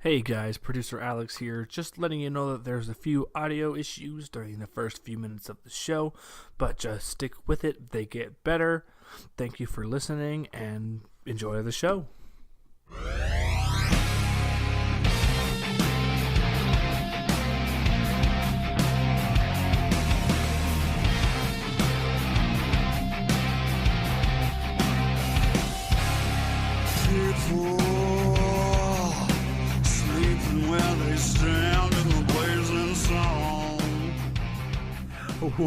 Hey guys, producer Alex here, just letting you know that there's a few audio issues during the first few minutes of the show, but just stick with it, they get better. Thank you for listening and enjoy the show.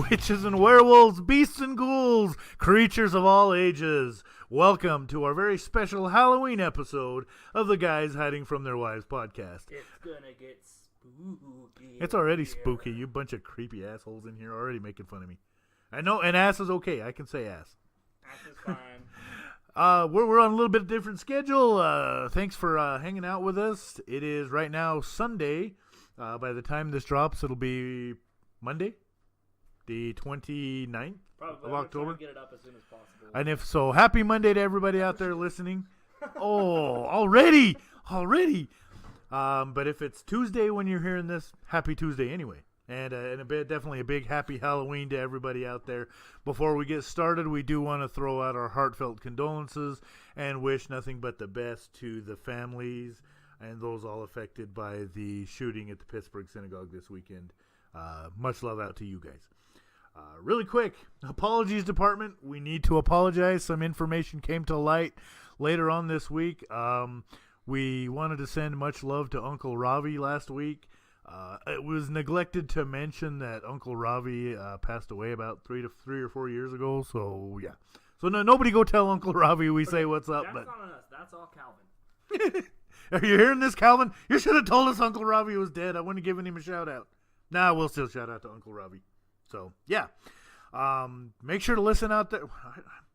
Witches and werewolves, beasts and ghouls, creatures of all ages. Welcome to our very special Halloween episode of the Guys Hiding from Their Wives podcast. It's gonna get spooky. It's already spooky. You bunch of creepy assholes in here already making fun of me. I know, and ass is okay. I can say ass. Ass is fine. We're on a little bit different schedule. Thanks for hanging out with us. It is right now Sunday. By the time this drops, it'll be Monday, the 29th of October. Get it up as soon as possible. And if so, happy Monday to everybody out there listening. Oh, already. But if it's Tuesday when you're hearing this, happy Tuesday anyway. And definitely a big happy Halloween to everybody out there. Before we get started, we do want to throw out our heartfelt condolences and wish nothing but the best to the families and those all affected by the shooting at the Pittsburgh Synagogue this weekend. Much love out to you guys. Really quick, apologies department. We need to apologize. Some information came to light later on this week. We wanted to send much love to Uncle Ravi last week. It was neglected to mention that Uncle Ravi passed away about 3 or 4 years ago. So yeah. So nobody go tell Uncle Ravi we say what's up. That's but not on us. That's all Calvin. Are you hearing this, Calvin? You should have told us Uncle Ravi was dead. I wouldn't have given him a shout out. Nah, we'll still shout out to Uncle Ravi. So, yeah. Make sure to listen out there.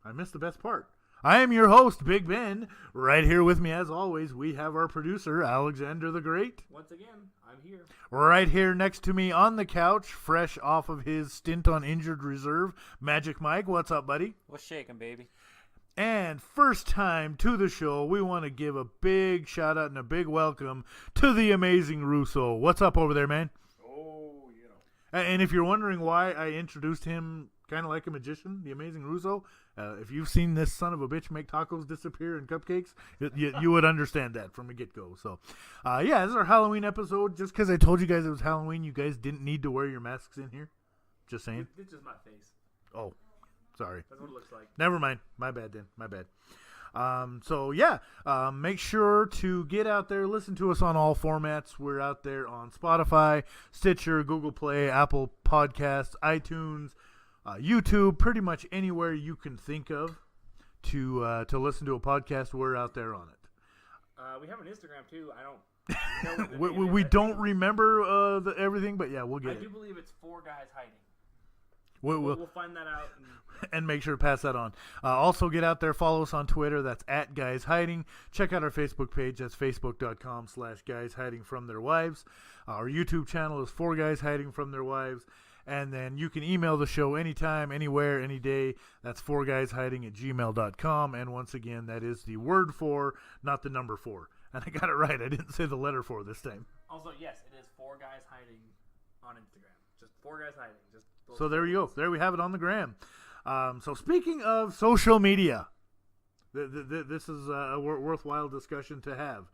I missed the best part. I am your host, Big Ben. Right here with me, as always, we have our producer, Alexander the Great. Once again, I'm here. Right here next to me on the couch, fresh off of his stint on injured reserve, Magic Mike. What's up, buddy? What's shaking, baby? And first time to the show, we want to give a big shout out and a big welcome to the amazing Russo. What's up over there, man? And if you're wondering why I introduced him kind of like a magician, the amazing Russo, if you've seen this son of a bitch make tacos disappear in cupcakes, you would understand that from the get-go. So, yeah, this is our Halloween episode. Just because I told you guys it was Halloween, you guys didn't need to wear your masks in here. Just saying. It's just my face. Oh, sorry. That's what it looks like. Never mind. My bad, then. My bad. So yeah, make sure to get out there, listen to us on all formats. We're out there on Spotify, Stitcher, Google Play, Apple Podcasts, iTunes, YouTube, pretty much anywhere you can think of to listen to a podcast. We're out there on it. We have an Instagram too. I don't know what the name we is. don't remember everything, but yeah, we'll get I it. do believe it's 4 Guys Hiding. We'll find that out. and make sure to pass that on. Also, get out there, follow us on Twitter. That's @GuysHiding. Check out our Facebook page. That's facebook.com/GuysHidingFromTheirWives. Our YouTube channel is 4 Guys Hiding From Their Wives. And then you can email the show anytime, anywhere, any day. That's 4guyshiding@gmail.com. And once again, that is the word 4, not the number 4. And I got it right. I didn't say the letter 4 this time. Also, yes, it is 4 Guys Hiding on Instagram. Just 4 Guys Hiding. So there you go. There we have it on the gram. So speaking of social media, this is a worthwhile discussion to have.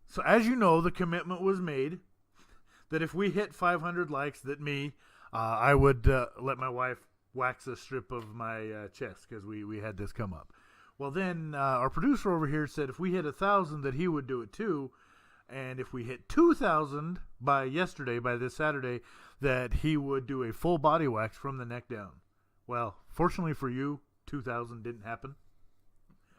So as you know, the commitment was made that if we hit 500 likes, that I would let my wife wax a strip of my chest because we had this come up. Well, then our producer over here said if we hit 1,000 that he would do it too. And if we hit 2,000 by this Saturday, that he would do a full body wax from the neck down. Well, fortunately for you, 2,000 didn't happen.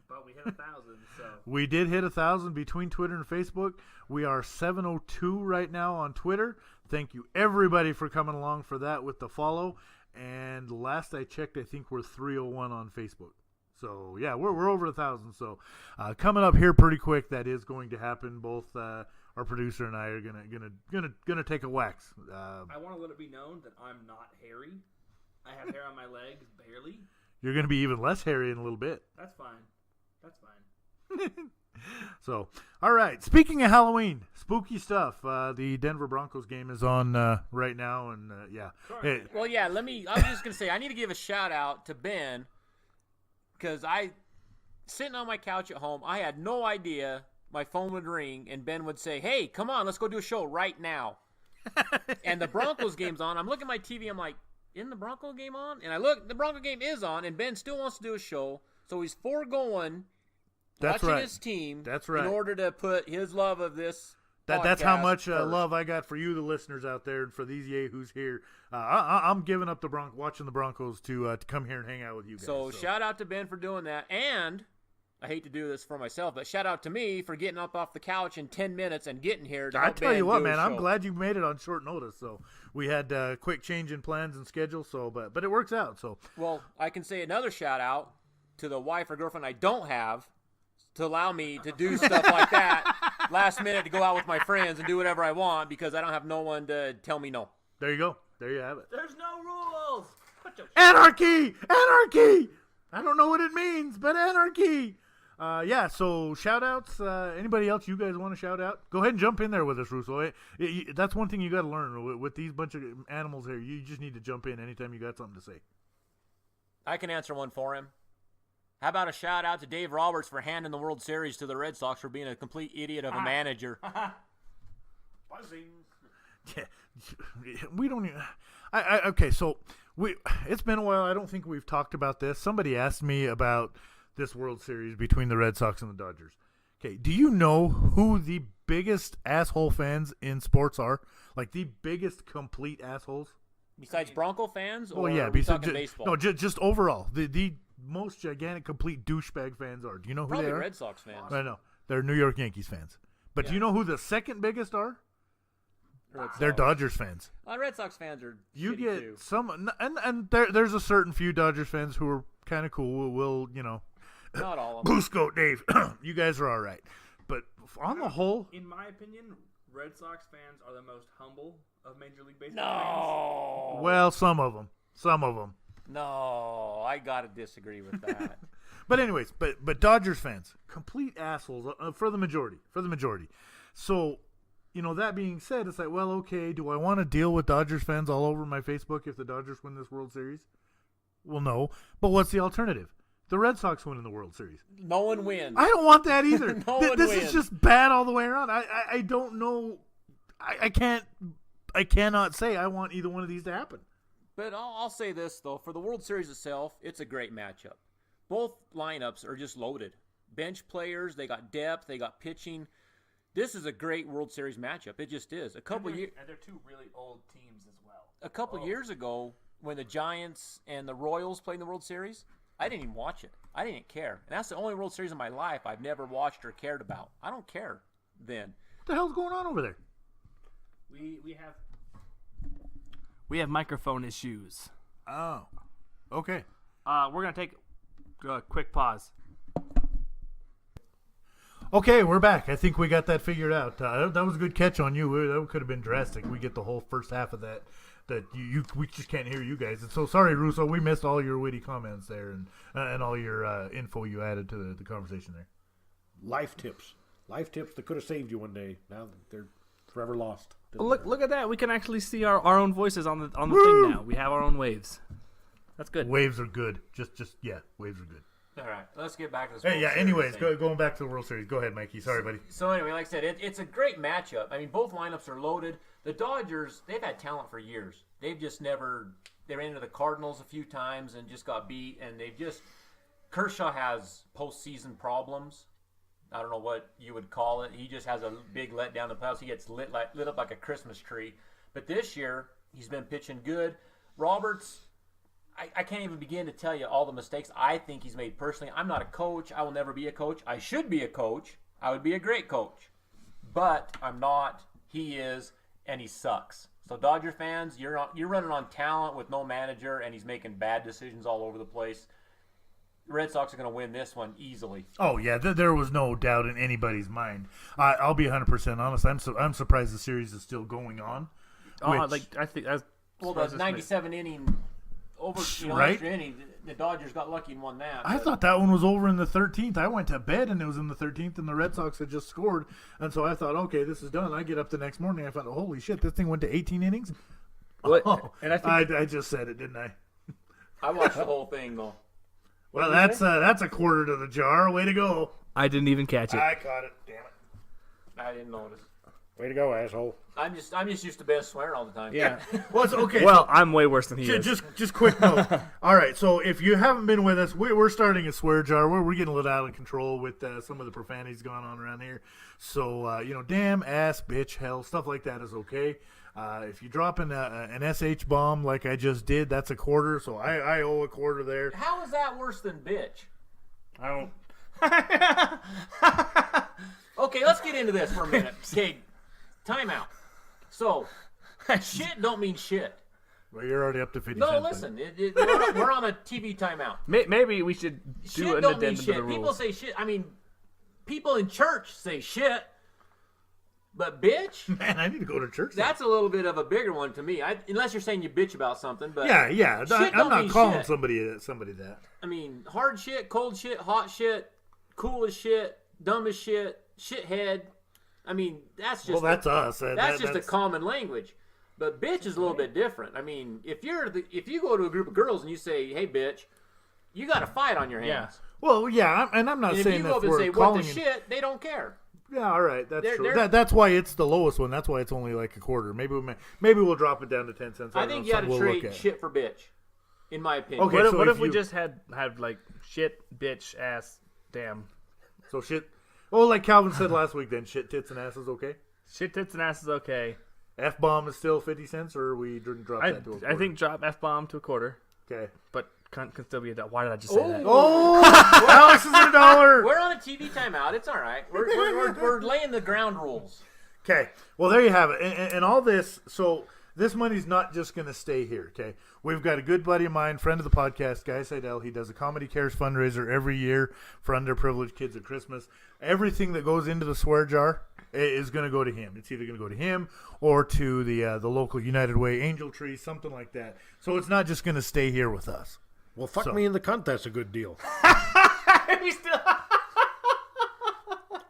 But we hit 1,000, so. We did hit 1,000 between Twitter and Facebook. We are 702 right now on Twitter. Thank you, everybody, for coming along for that with the follow. And last I checked, I think we're 301 on Facebook. So yeah, we're over 1,000. So coming up here pretty quick, that is going to happen. Both our producer and I are gonna take a wax. I want to let it be known that I'm not hairy. I have hair on my legs, barely. You're gonna be even less hairy in a little bit. That's fine. So, all right. Speaking of Halloween, spooky stuff. The Denver Broncos game is on right now, and yeah. Well, yeah. I was just gonna say I need to give a shout out to Ben because sitting on my couch at home, I had no idea my phone would ring and Ben would say, "Hey, come on, let's go do a show right now." And the Broncos game's on. I'm looking at my TV. I'm like, "Isn't the Bronco game on?" And I look, the Bronco game is on, and Ben still wants to do a show, so he's foregoing. Watching his team in order to put his love of this that's how much first. love I got for you, the listeners out there, and for these yahoos here. I'm giving up watching the Broncos to come here and hang out with you guys. So shout out to Ben for doing that. And I hate to do this for myself, but shout out to me for getting up off the couch in 10 minutes and getting here to I help tell Ben you what, do man, a I'm show. glad you made it on short notice. So we had a quick change in plans and schedule, so but it works out. So Well, I can say another shout out to the wife or girlfriend I don't have to allow me to do stuff like that last minute to go out with my friends and do whatever I want because I don't have no one to tell me no. there you go. There you have it. There's no rules. Anarchy! Anarchy! I don't know what it means, but anarchy. Yeah, so shout-outs. Anybody else you guys want to shout out? Go ahead and jump in there with us, Russo. That's one thing you got to learn with these bunch of animals here. You just need to jump in anytime you got something to say. I can answer one for him. How about a shout out to Dave Roberts for handing the World Series to the Red Sox for being a complete idiot of a manager? Buzzing. Yeah, we don't even. Okay, so it's been a while. I don't think we've talked about this. Somebody asked me about this World Series between the Red Sox and the Dodgers. Okay, do you know who the biggest asshole fans in sports are? Like the biggest complete assholes? Besides Bronco fans, or Well, yeah, are we besides talking baseball? no, just overall, the most gigantic complete douchebag fans are. Do you know who Probably they are? Red Sox fans. I know they're New York Yankees fans. But do you know who the second biggest are? Red They're Sox. Dodgers fans. Red Sox fans are You shitty get too. some, and there's a certain few Dodgers fans who are kind of cool. Will Not all of them. Goose Goat Dave, you guys are all right. But on the whole, In my opinion, Red Sox fans are the most humble of Major League Baseball No. well, some of them. No, I gotta disagree with that. But anyways, but Dodgers fans, complete assholes for the majority. So, that being said, it's like, well, okay, do I want to deal with Dodgers fans all over my Facebook if the Dodgers win this World Series? Well, no. But what's the alternative? The Red Sox win in the World Series. No one wins. I don't want that either. No one This wins. is just bad all the way around. I don't know. I cannot say I want either one of these to happen. But I'll say this, though. For the World Series itself, it's a great matchup. Both lineups are just loaded. Bench players, they got depth, they got pitching. This is a great World Series matchup. It just is. And they're two really old teams as well. A couple years ago, when the Giants and the Royals played in the World Series, I didn't even watch it. I didn't care. And that's the only World Series in my life I've never watched or cared about. I don't care then. What the hell's going on over there? We have microphone issues. Oh, okay. We're gonna take a quick pause. Okay, we're back. I think we got that figured out. That was a good catch on you. That could have been drastic. We get the whole first half of that. We just can't hear you guys. And so sorry, Russo. We missed all your witty comments there and all your info you added to the conversation there. Life tips that could have saved you one day. Now they're forever lost. Look at that. We can actually see our own voices on the thing now. We have our own waves. That's good. Waves are good. Just waves are good. All right, let's get back to this. Hey, World yeah. Series Anyways, thing. going back to the World Series. Go ahead, Mikey. Sorry, buddy. So anyway, like I said, it's a great matchup. I mean, both lineups are loaded. The Dodgers, they've had talent for years. They've just never – they ran into the Cardinals a few times and just got beat. And they've just – Kershaw has postseason problems. I don't know what you would call it. He just has a big letdown in the playoffs. He gets lit up like a Christmas tree. But this year, he's been pitching good. Roberts – I can't even begin to tell you all the mistakes I think he's made personally. I'm not a coach. I will never be a coach. I should be a coach. I would be a great coach. But I'm not. He is, and he sucks. So Dodger fans, you're running on talent with no manager, and he's making bad decisions all over the place. The Red Sox are going to win this one easily. Oh yeah, there was no doubt in anybody's mind. I'll be 100% honest. I'm surprised the series is still going on. Oh, which- I think that's Well, the 97 inning over Right? extra inning. the Dodgers got lucky and won that. I but- thought that one was over in the 13th. I went to bed and it was in the 13th, and the Red Sox had just scored. And so I thought, okay, this is done. I get up the next morning. I thought, holy shit, this thing went to 18 innings. What? Oh, And I think I just said it, didn't I? I watched the whole thing though. Well, that's a quarter to the jar. Way to go. I didn't even catch it. I caught it. Damn it. I didn't notice. Way to go, asshole. I'm just used to Ben swearing all the time. yeah. Well, it's okay. Well, I'm way worse than he so, is. just quick note. All right, so if you haven't been with us, we're starting a swear jar. We're getting a little out of control with some of the profanities going on around here. So, damn, ass, bitch, hell, stuff like that is okay. If you drop an SH bomb like I just did, that's a quarter. So I owe a quarter there. How is that worse than bitch? I don't. Okay, let's get into this for a minute. Okay, time out. So, shit don't mean shit. Well, you're already up to 50 No, cents. listen, we're on a TV timeout. Maybe we should do Shit an don't mean addendum to the shit. People rules. say shit. I mean, people in church say shit, but bitch, Man, I need to go to church. that's a little bit of a bigger one to me. Unless you're saying you bitch about something, but yeah. Shit I'm don't not mean calling shit. somebody that. I mean, hard shit, cold shit, hot shit, cool as shit, dumb as shit, shithead. I mean, that's just Well, that's us. that's just a common language. But bitch is a little bit different. I mean, if you go to a group of girls and you say, "Hey, bitch," you got a fight on your hands. Well, yeah, and I'm not And if saying you go that up and we're say, "What calling the it- shit," they don't care. Yeah, all right, that's They're- true. they're- That's why it's the lowest one. That's why it's only like a quarter. Maybe we'll drop it down to 10 cents. I don't think know, you got to something we'll look trade at. shit for bitch, in my opinion. Okay. What, so what if if we you- just had like shit, bitch, ass, damn. So shit. Oh, like Calvin said last week, then shit, tits, and ass is okay. Shit, tits, and ass is okay. F bomb is still 50 cents, or we didn't drop I that to a quarter? think drop F bomb to a quarter, Okay. but can still be a dollar. Why did I just say that? Oh, Alex is a dollar. We're on a TV timeout. It's all right. We're laying the ground rules. Okay. Well, there you have it. And all this, so this money's not just going to stay here, okay? We've got a good buddy of mine, friend of the podcast, Guy Seidel. He does a Comedy Cares fundraiser every year for underprivileged kids at Christmas. Everything that goes into the swear jar is going to go to him. It's either going to go to him or to the local United Way Angel Tree, something like that. So it's not just going to stay here with us. Well, fuck So- me in the cunt. That's a good deal. We still-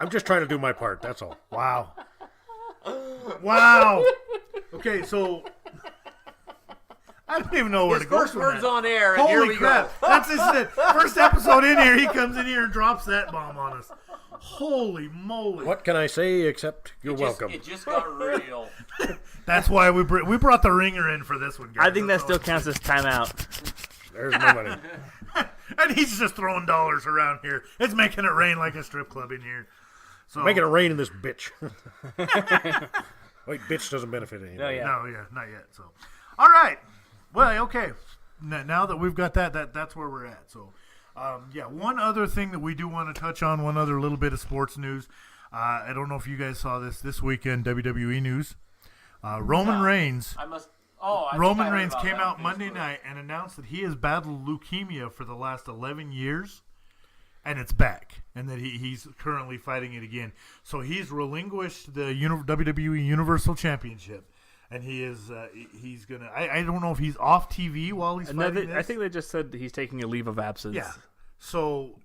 I'm just trying to do my part. That's all. Wow. Wow. Okay, so I don't even know where His to go first from words that. on air, and Holy here we crap. go. That's his first episode in here. He comes in here and drops that bomb on us. Holy moly. What can I say except you're welcome? It just got real. That's why we brought the ringer in for this one, guys. I think that That's still all. counts as timeout. There's no money. And he's just throwing dollars around here. It's making it rain like a strip club in here. So Making it rain in this bitch. Wait, bitch doesn't benefit anything. Oh, yeah. No, yeah, not yet. So, all right. Well, okay. Now that we've got that's where we're at. So, yeah. One other thing that we do want to touch on, one other little bit of sports news. I don't know if you guys saw this weekend. WWE news. Roman Reigns. I must. Oh, I think I Roman heard Reigns about came that on out Monday Facebook. night and announced that he has battled leukemia for the last 11 years, and it's back, and that he's currently fighting it again. So he's relinquished the WWE Universal Championship, and he is he's gonna. I don't know if he's off TV while he's fighting this. I think they just said that he's taking a leave of absence. Yeah. So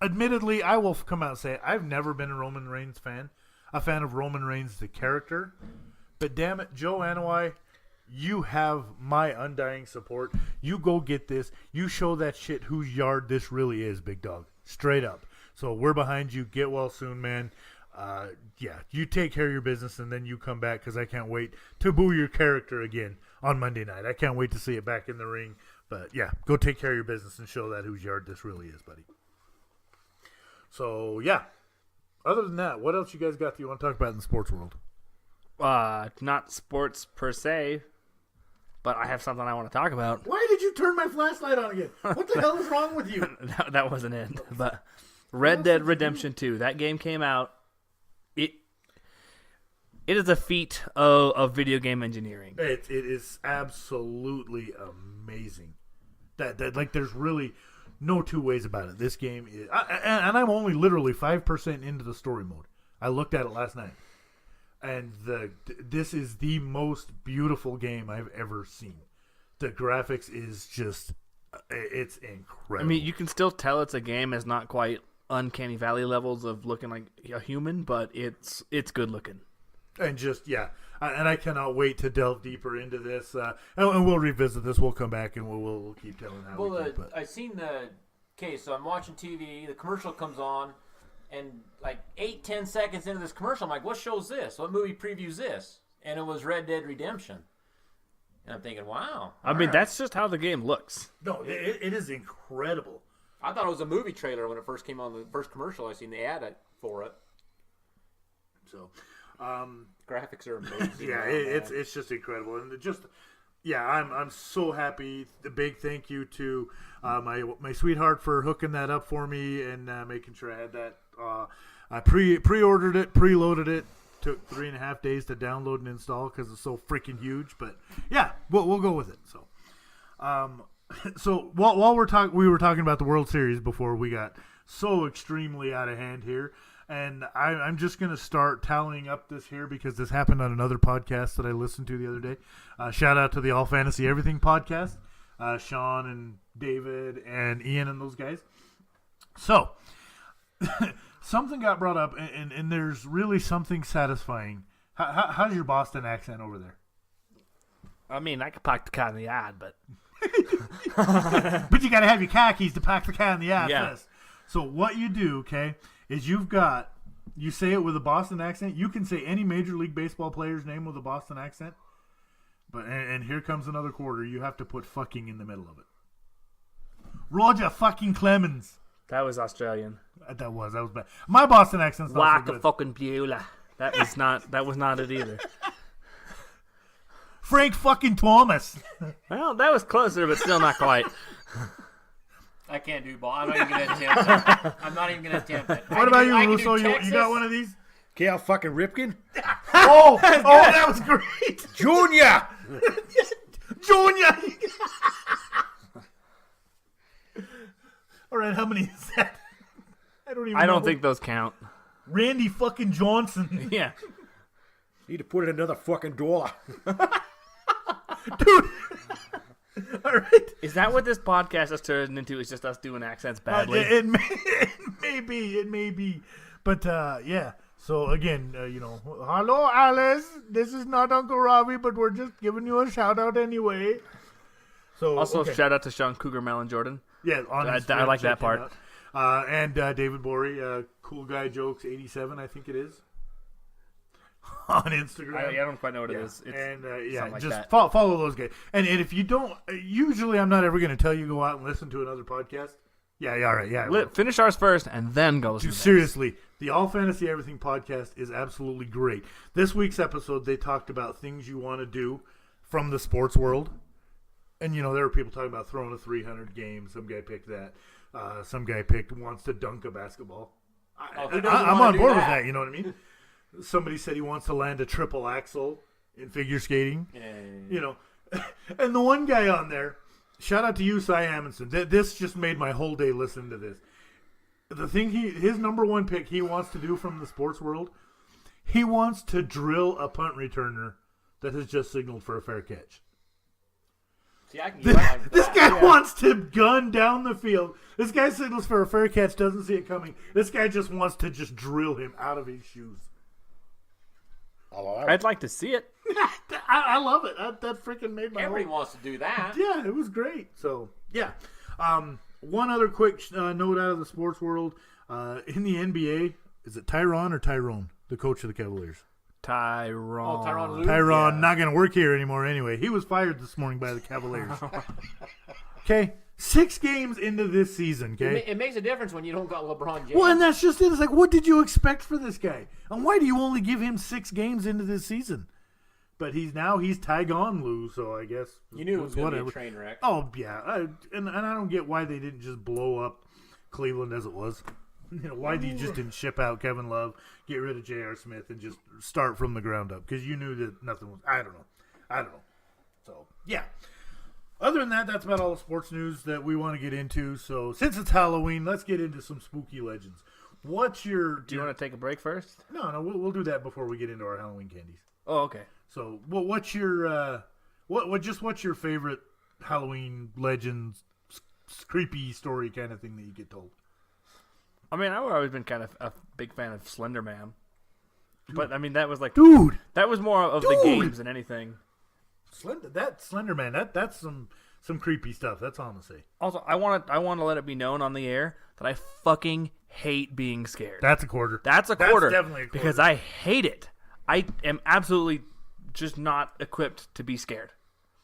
admittedly, I will come out and say I've never been a Roman Reigns fan, a fan of Roman Reigns the character, but damn it, Joe Anoa'i, you have my undying support. You go get this. You show that shit whose yard this really is, big dog. Straight up. So we're behind you. Get well soon, man. Yeah, you take care of your business and then you come back because I can't wait to boo your character again on Monday night. I can't wait to see it back in the ring. But yeah, go take care of your business and show that whose yard this really is, buddy. So yeah. Other than that, what else you guys got that you want to talk about in the sports world? Not sports per se, but I have something I want to talk about. Why did you turn my flashlight on again? What the hell is wrong with you? that wasn't it. But Red Dead Redemption 2, that game came out. It is a feat of video game engineering. It is absolutely amazing. That like there's really no two ways about it. This game is, and I'm only literally 5% into the story mode. I looked at it last night, and this is the most beautiful game I've ever seen. The graphics is just It's I incredible. mean, you can still tell it's a game. It's not quite Uncanny Valley levels of looking like a human, but it's good looking. And just, yeah. And I cannot wait to delve deeper into this. And we'll revisit this. We'll come back and we'll keep telling how we think. But I seen the case. So I'm watching TV. The commercial comes on, and like 8-10 seconds into this commercial, I'm like, "What show's this? What movie previews this?" And it was Red Dead Redemption. And I'm thinking, "Wow." I mean, that's just how the game looks. no, it is incredible. I thought it was a movie trailer when it first came on. The first commercial I seen the ad for it. So, Graphics are amazing. yeah, now, it's just incredible. And I'm so happy. The big thank you to my sweetheart for hooking that up for me and making sure I had that. I pre-ordered it, preloaded it. Took 3.5 days to download and install because it's so freaking huge. But yeah, we'll go with it. So, so while we were talking about the World Series before we got so extremely out of hand here, and I'm just gonna start tallying up this here because this happened on another podcast that I listened to the other day. Shout out to the All Fantasy Everything podcast, Sean and David and Ian and those guys. So. Something got brought up, and there's really something satisfying. How's your Boston accent over there? I mean, I could park the car in the yard, but But you got to have your khakis to pack the cat in the ass. Yeah. Yes. So what you do, okay, is you say it with a Boston accent. You can say any Major League Baseball player's name with a Boston accent. But and here comes another quarter. You have to put fucking in the middle of it. Roger fucking Clemens. that was Australian. That was bad. My Boston accent's not so Waka good. fucking Beulah. That was not it either. Frank fucking Thomas. Well, that was closer, but still not quite. I can't do ball. I'm not even going to attempt it. I'm not even going to attempt it. What about you, Russo? You got one of these? Cal fucking Ripken? Oh, that was great. Junior! Junior. All right, how many is that? I don't even. I don't know. think those count. Randy fucking Johnson, Yeah. Need to put in another fucking dollar. dude. All right. Is that what this podcast has turned into? Is just us doing accents badly? It may be, but yeah. So again, hello, Alice. This is not Uncle Robbie, but we're just giving you a shout out anyway. So Also, okay. shout out to Sean Cougar Melon Jordan. Yeah, on I Instagram, like that check him part. out. And David Borey, Cool Guy Jokes 87, I think it is, on Instagram. I don't quite know what it Yeah. is. It's And yeah, something like just that. follow those guys. And if you don't, usually I'm not ever going to tell you go out and listen to another podcast. Yeah, all right, yeah. Finish ours first and then go listen Dude, to seriously, the All Fantasy Everything podcast is absolutely great. This week's episode, they talked about things you want to do from the sports world. And, there were people talking about throwing a 300 game. Some guy picked that. Some guy wants to dunk a basketball. Who doesn't I'm wanna on do board with that? that, you know what I mean? Somebody said he wants to land a triple axel in figure skating. And the one guy on there, shout out to you, Cy Amundsen. This just made my whole day listening to this. The thing his number one pick he wants to do from the sports world, he wants to drill a punt returner that has just signaled for a fair catch. See, I can get behind This that. guy wants to gun down the field. This guy signals for a fair catch, doesn't see it coming. This guy just wants to just drill him out of his shoes. I'd like to see it. I love it. That freaking made my Everybody whole... wants to do that. Yeah, it was great. So, yeah. One other quick note out of the sports world. In the NBA, is it Tyron or Tyrone, the coach of the Cavaliers? Tyrone. Oh, Tyronn Lue? Tyron, Yeah. not going to work here anymore anyway. He was fired this morning by the Cavaliers. Okay? 6 games into this season, okay? It makes a difference when you don't got LeBron James. Well, and that's just it. It's like, what did you expect for this guy? And why do you only give him 6 games into this season? But he's Tyron Lue, so I guess you knew it was going to be whatever. a train wreck. Oh yeah, and I don't get why they didn't just blow up Cleveland as it was. Why you just didn't ship out Kevin Love, get rid of J.R. Smith, and just start from the ground up? Because you knew that nothing was. I don't know. So yeah. Other than that, that's about all the sports news that we want to get into. So since it's Halloween, let's get into some spooky legends. What's your? Do you want to take a break first? No, we'll do that before we get into our Halloween candies. Oh, okay. So, what's your what's your favorite Halloween legends, creepy story kind of thing that you get told. I mean, I've always been kind of a big fan of Slender Man. But, I mean, that was like... Dude! That was more of the games than anything. Slender Man, that's some creepy stuff. That's all I'm gonna say. Also, I want to let it be known on the air that I fucking hate being scared. That's a quarter. That's a quarter. That's definitely a quarter. Because I hate it. I am absolutely just not equipped to be scared.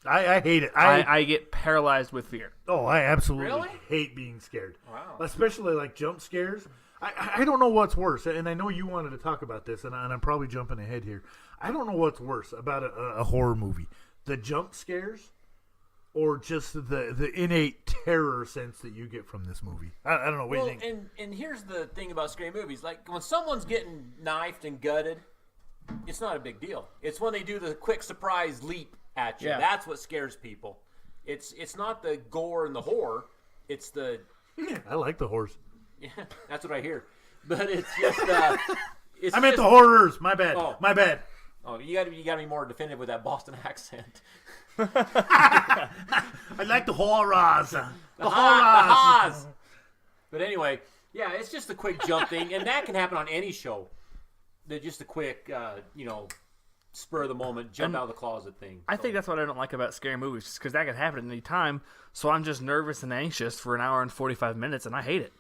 I hate it. I get paralyzed with fear. Oh, I absolutely Really? hate being scared. Wow. Especially like jump scares. I don't know what's worse, and I know you wanted to talk about this, and I'm probably jumping ahead here. I don't know what's worse about a horror movie. The jump scares or just the innate terror sense that you get from this movie. I don't know. What do you think? And here's the thing about scary movies. Like, when someone's getting knifed and gutted, it's not a big deal. It's when they do the quick surprise leap at you. Yeah. That's what scares people. It's not the gore and the horror. It's the... I like the horse. Yeah, that's what I hear. But it's just... I meant the horrors. My bad. Oh. My bad. Oh, you got to be more definitive with that Boston accent. I like the horrors. The The horrors. ha's. But anyway, yeah, it's just a quick jump thing, and that can happen on any show. They're just a quick, spur of the moment, jump out of the closet thing. I think that's what I don't like about scary movies, just because that can happen at any time. So I'm just nervous and anxious for an hour and 45 minutes, and I hate it.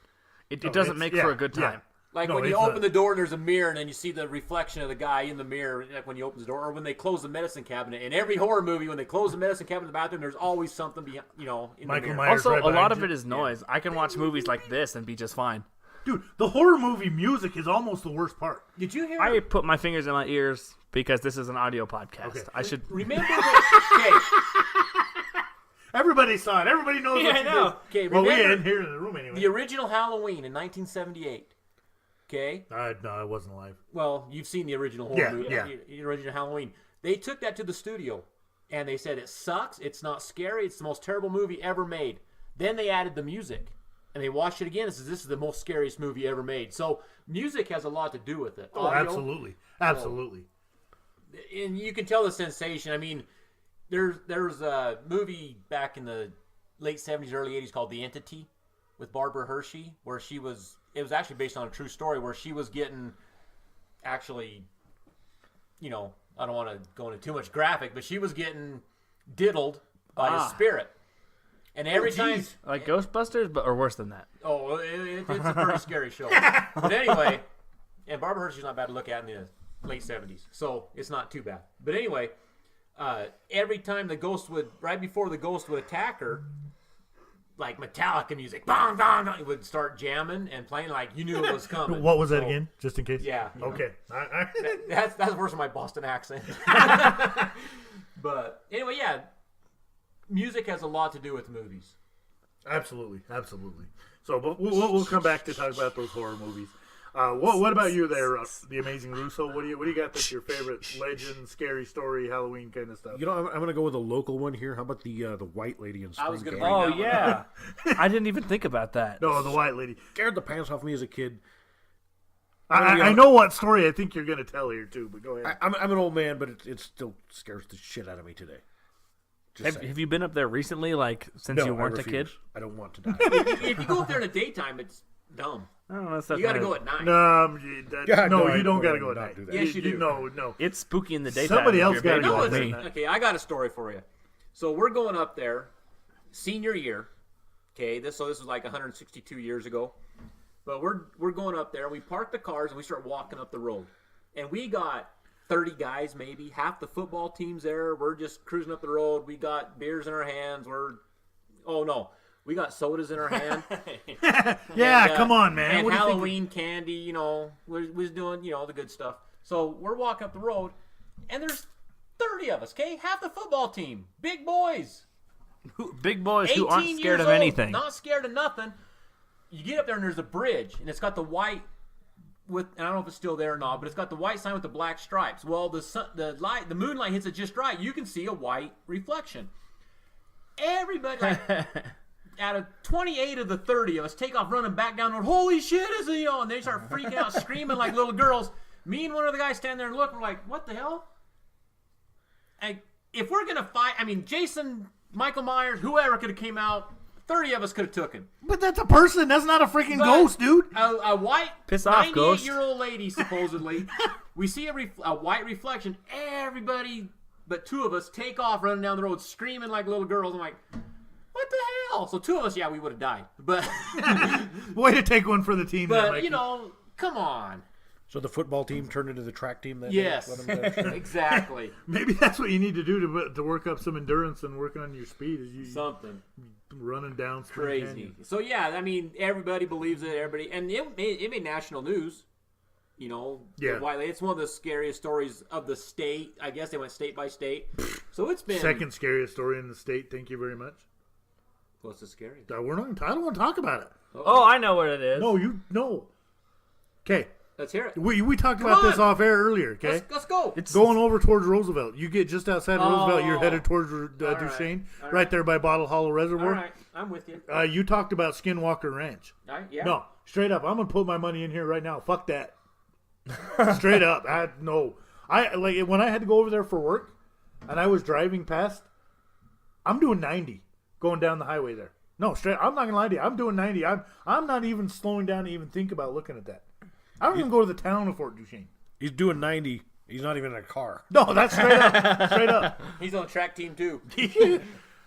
It doesn't make for a good time. Like No, when you it's open not. the door and there's a mirror and then you see the reflection of the guy in the mirror, like when you open the door, or when they close the medicine cabinet. In every horror movie, when they close the medicine cabinet in the bathroom, there's always something behind, in Michael the mirror. Myers. Also, right a lot behind of you. it is noise. I can watch movies like this and be just fine. Dude, the horror movie music is almost the worst part. Did you hear? I put my fingers in my ears because this is an audio podcast. Okay. I should... Remember that? Everybody saw it. Everybody knows what I you know. Okay, did. Well, we remember in here in the room anyway. the original Halloween in 1978. Okay. No, I wasn't alive. Well, you've seen the original horror Yeah, movie, yeah. the original Halloween. They took that to the studio, and they said it sucks. It's not scary. It's the most terrible movie ever made. Then they added the music, and they watched it again and said, "This is the most scariest movie ever made." So music has a lot to do with it. Oh, Audio, absolutely. Absolutely. and you can tell the sensation. I mean, there's a movie back in the late 70s, early 80s called The Entity with Barbara Hershey, where it was actually based on a true story where she was getting actually, I don't want to go into too much graphic, but she was getting diddled by a spirit. And every time, Like Ghostbusters, or worse than that. it's a pretty scary show. But anyway, and Barbara Hershey's not bad to look at in the late 70s, so it's not too bad. But anyway, every time right before the ghost would attack her, like Metallica music, bong, bong, bong, it would start jamming and playing like you knew it was coming. What was that So, again? Just in case? Yeah. Okay. That's worse than my Boston accent. But anyway, yeah, music has a lot to do with movies. Absolutely. Absolutely. So but we'll come back to talk about those horror movies. What about you there, the Amazing Russo? What do you got that's your favorite legend, scary story, Halloween kind of stuff? You know, I'm going to go with a local one here. How about the white lady in I was Spring gonna Canyon? bring Oh, that one yeah. I didn't even think about that. No, the White Lady. Scared the pants off me as a kid. I know what story I think you're going to tell here, too, but go ahead. I'm an old man, but it still scares the shit out of me today. Just saying. Have you been up there recently, like, since No, you I weren't a kid? refuse. I don't want to die. If you go up there in the daytime, it's dumb. I don't know. You got to go at night. No, God, no, you don't I got to go would at not night. do that. Yes, you do. No. It's spooky in the daytime. Somebody if else you're gotta big go No, like at me. night. okay, I got a story for you. So we're going up there, senior year. Okay, this was like 162 years ago. But we're going up there. We park the cars and we start walking up the road, and we got 30 guys, maybe half the football team's there. We're just cruising up the road. We got beers in our hands. We got sodas in our hand. Yeah, And, come on, man. And What do you think? Halloween candy, we're doing, the good stuff. So we're walking up the road, and there's 30 of us, okay? Half the football team. Big boys. Big boys 18 who aren't scared years of old, anything. Not scared of nothing. You get up there, and there's a bridge, and it's got the white and I don't know if it's still there or not, but it's got the white sign with the black stripes. Well, the moonlight hits it just right. You can see a white reflection. Everybody, out of 28 of the 30 of us, take off running back down the road. Holy shit, and they start freaking out, screaming like little girls. Me and one of the guys stand there and look. We're like, what the hell? And if we're going to fight, Jason, Michael Myers, whoever could have came out, 30 of us could have took him. But that's a person. That's not a freaking But ghost, dude. A white Piss off, ghost. 98-year-old lady, supposedly. We see a white reflection. Everybody but 2 of us take off running down the road screaming like little girls. I'm like, what the hell? So 2 of us, yeah, we would have died. But, Way to take one for the team. there, but Mikey. you know, come on. So the football team turned into the track team that Yes, day? Let 'em go. exactly. Maybe that's what you need to do to work up some endurance and work on your speed. Is you Something running down Spring crazy. Canyon. So yeah, I mean, everybody believes it. Everybody, and it made national news. You know, Yeah. It's one of the scariest stories of the state. I guess they went state by state. So it's been Second scariest story in the state. Thank you very much. What's the scariest? I don't want to talk about it. Oh, I know what it is. No. Okay, Let's hear it. we talked about on. this off air earlier. Okay, Let's go. going over towards Roosevelt. You get just outside of Roosevelt. You're headed towards right. Duchesne, All right right. there by Bottle Hollow All Reservoir. right, I'm with you. You talked about Skinwalker Ranch. All right, yeah. No, straight up, I'm gonna put my money in here right now. Fuck that. Straight up, I like when I had to go over there for work, and I was driving past. I'm doing 90 going down the highway there. No, straight. I'm not gonna lie to you. I'm doing 90. I'm not even slowing down to even think about looking at that. I don't even go to the town of Fort Duchesne. He's doing 90. He's not even in a car. No, that's straight up. Straight up. He's on the track team too.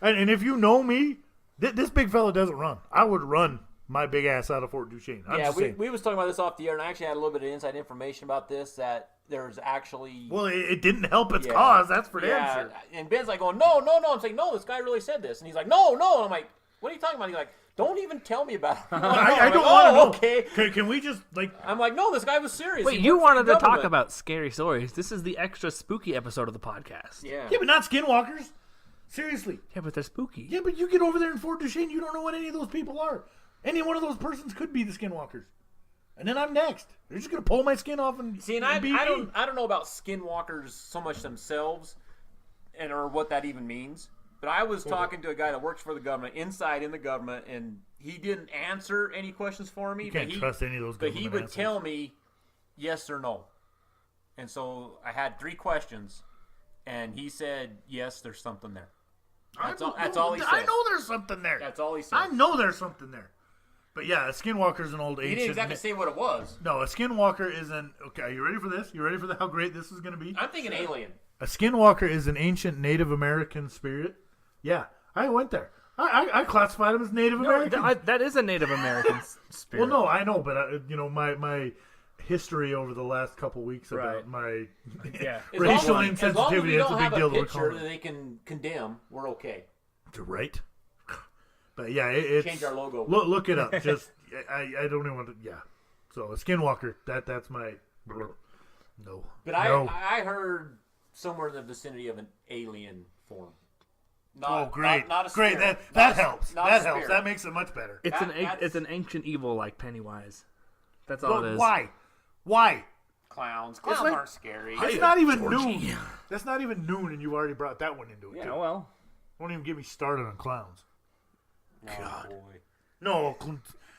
And if you know me, this big fella doesn't run. I would run my big ass out of Fort Duchesne. I'm Yeah, just saying. we was talking about this off the air, and I actually had a little bit of inside information about this, that there's actually... Well, it didn't help its Yeah. cause. That's for damn yeah, sure. and Ben's like going, no. I'm saying, no, this guy really said this. And he's like, no. And I'm like, what are you talking about? He's like, don't even tell me about it. I don't I'm like, want to know. Okay. Can we just like? I'm like, no, this guy was serious. Wait, He you worked for wanted the to talk government. about scary stories. This is the extra spooky episode of the podcast. Yeah. Yeah, but not skinwalkers. Seriously. Yeah, but they're spooky. Yeah, but you get over there in Fort Duchesne, you don't know what any of those people are. Any one of those persons could be the skinwalkers. And then I'm next. They're just gonna pull my skin off and See, and be I me. don't know about skinwalkers so much themselves, and or what that even means. But I was talking to a guy that works for the government, inside in the government, and he didn't answer any questions for me. You can't but he, trust any of those. But he government would answers. tell me yes or no. And so I had 3 questions, and he said yes, there's something there. That's all he said. I know there's something there. That's all he said. I know there's something there. But yeah, a skinwalker's an old He ancient. didn't exactly say what it was. No, a skinwalker is an. Okay, are you ready for this? You ready for how great this is going to be? I'm thinking alien. A skinwalker is an ancient Native American spirit. Yeah, I went there. I classified him as Native American. That is a Native American spirit. Well, no, I know, but my history over the last couple weeks about Right. my Yeah. racial As long as we insensitivity. That's a don't big have deal a to picture recall. that they can condemn, we're okay. Right. But yeah, it's Change our logo. Look it up. Just I don't even want to. Yeah. So a skinwalker. That's my. No. But no. I heard somewhere in the vicinity of an alien form. Not, Oh, great! Not a great. spirit. That helps. Not a That helps. spirit. That makes it much better. It's That's- it's an ancient evil like Pennywise. That's all But it is. why? Why? Clowns. It's Clowns like- aren't scary. It's not even noon. That's not even noon, and you've already brought that one into it. Yeah, too. well. Don't even get me started on clowns. Oh, boy. No,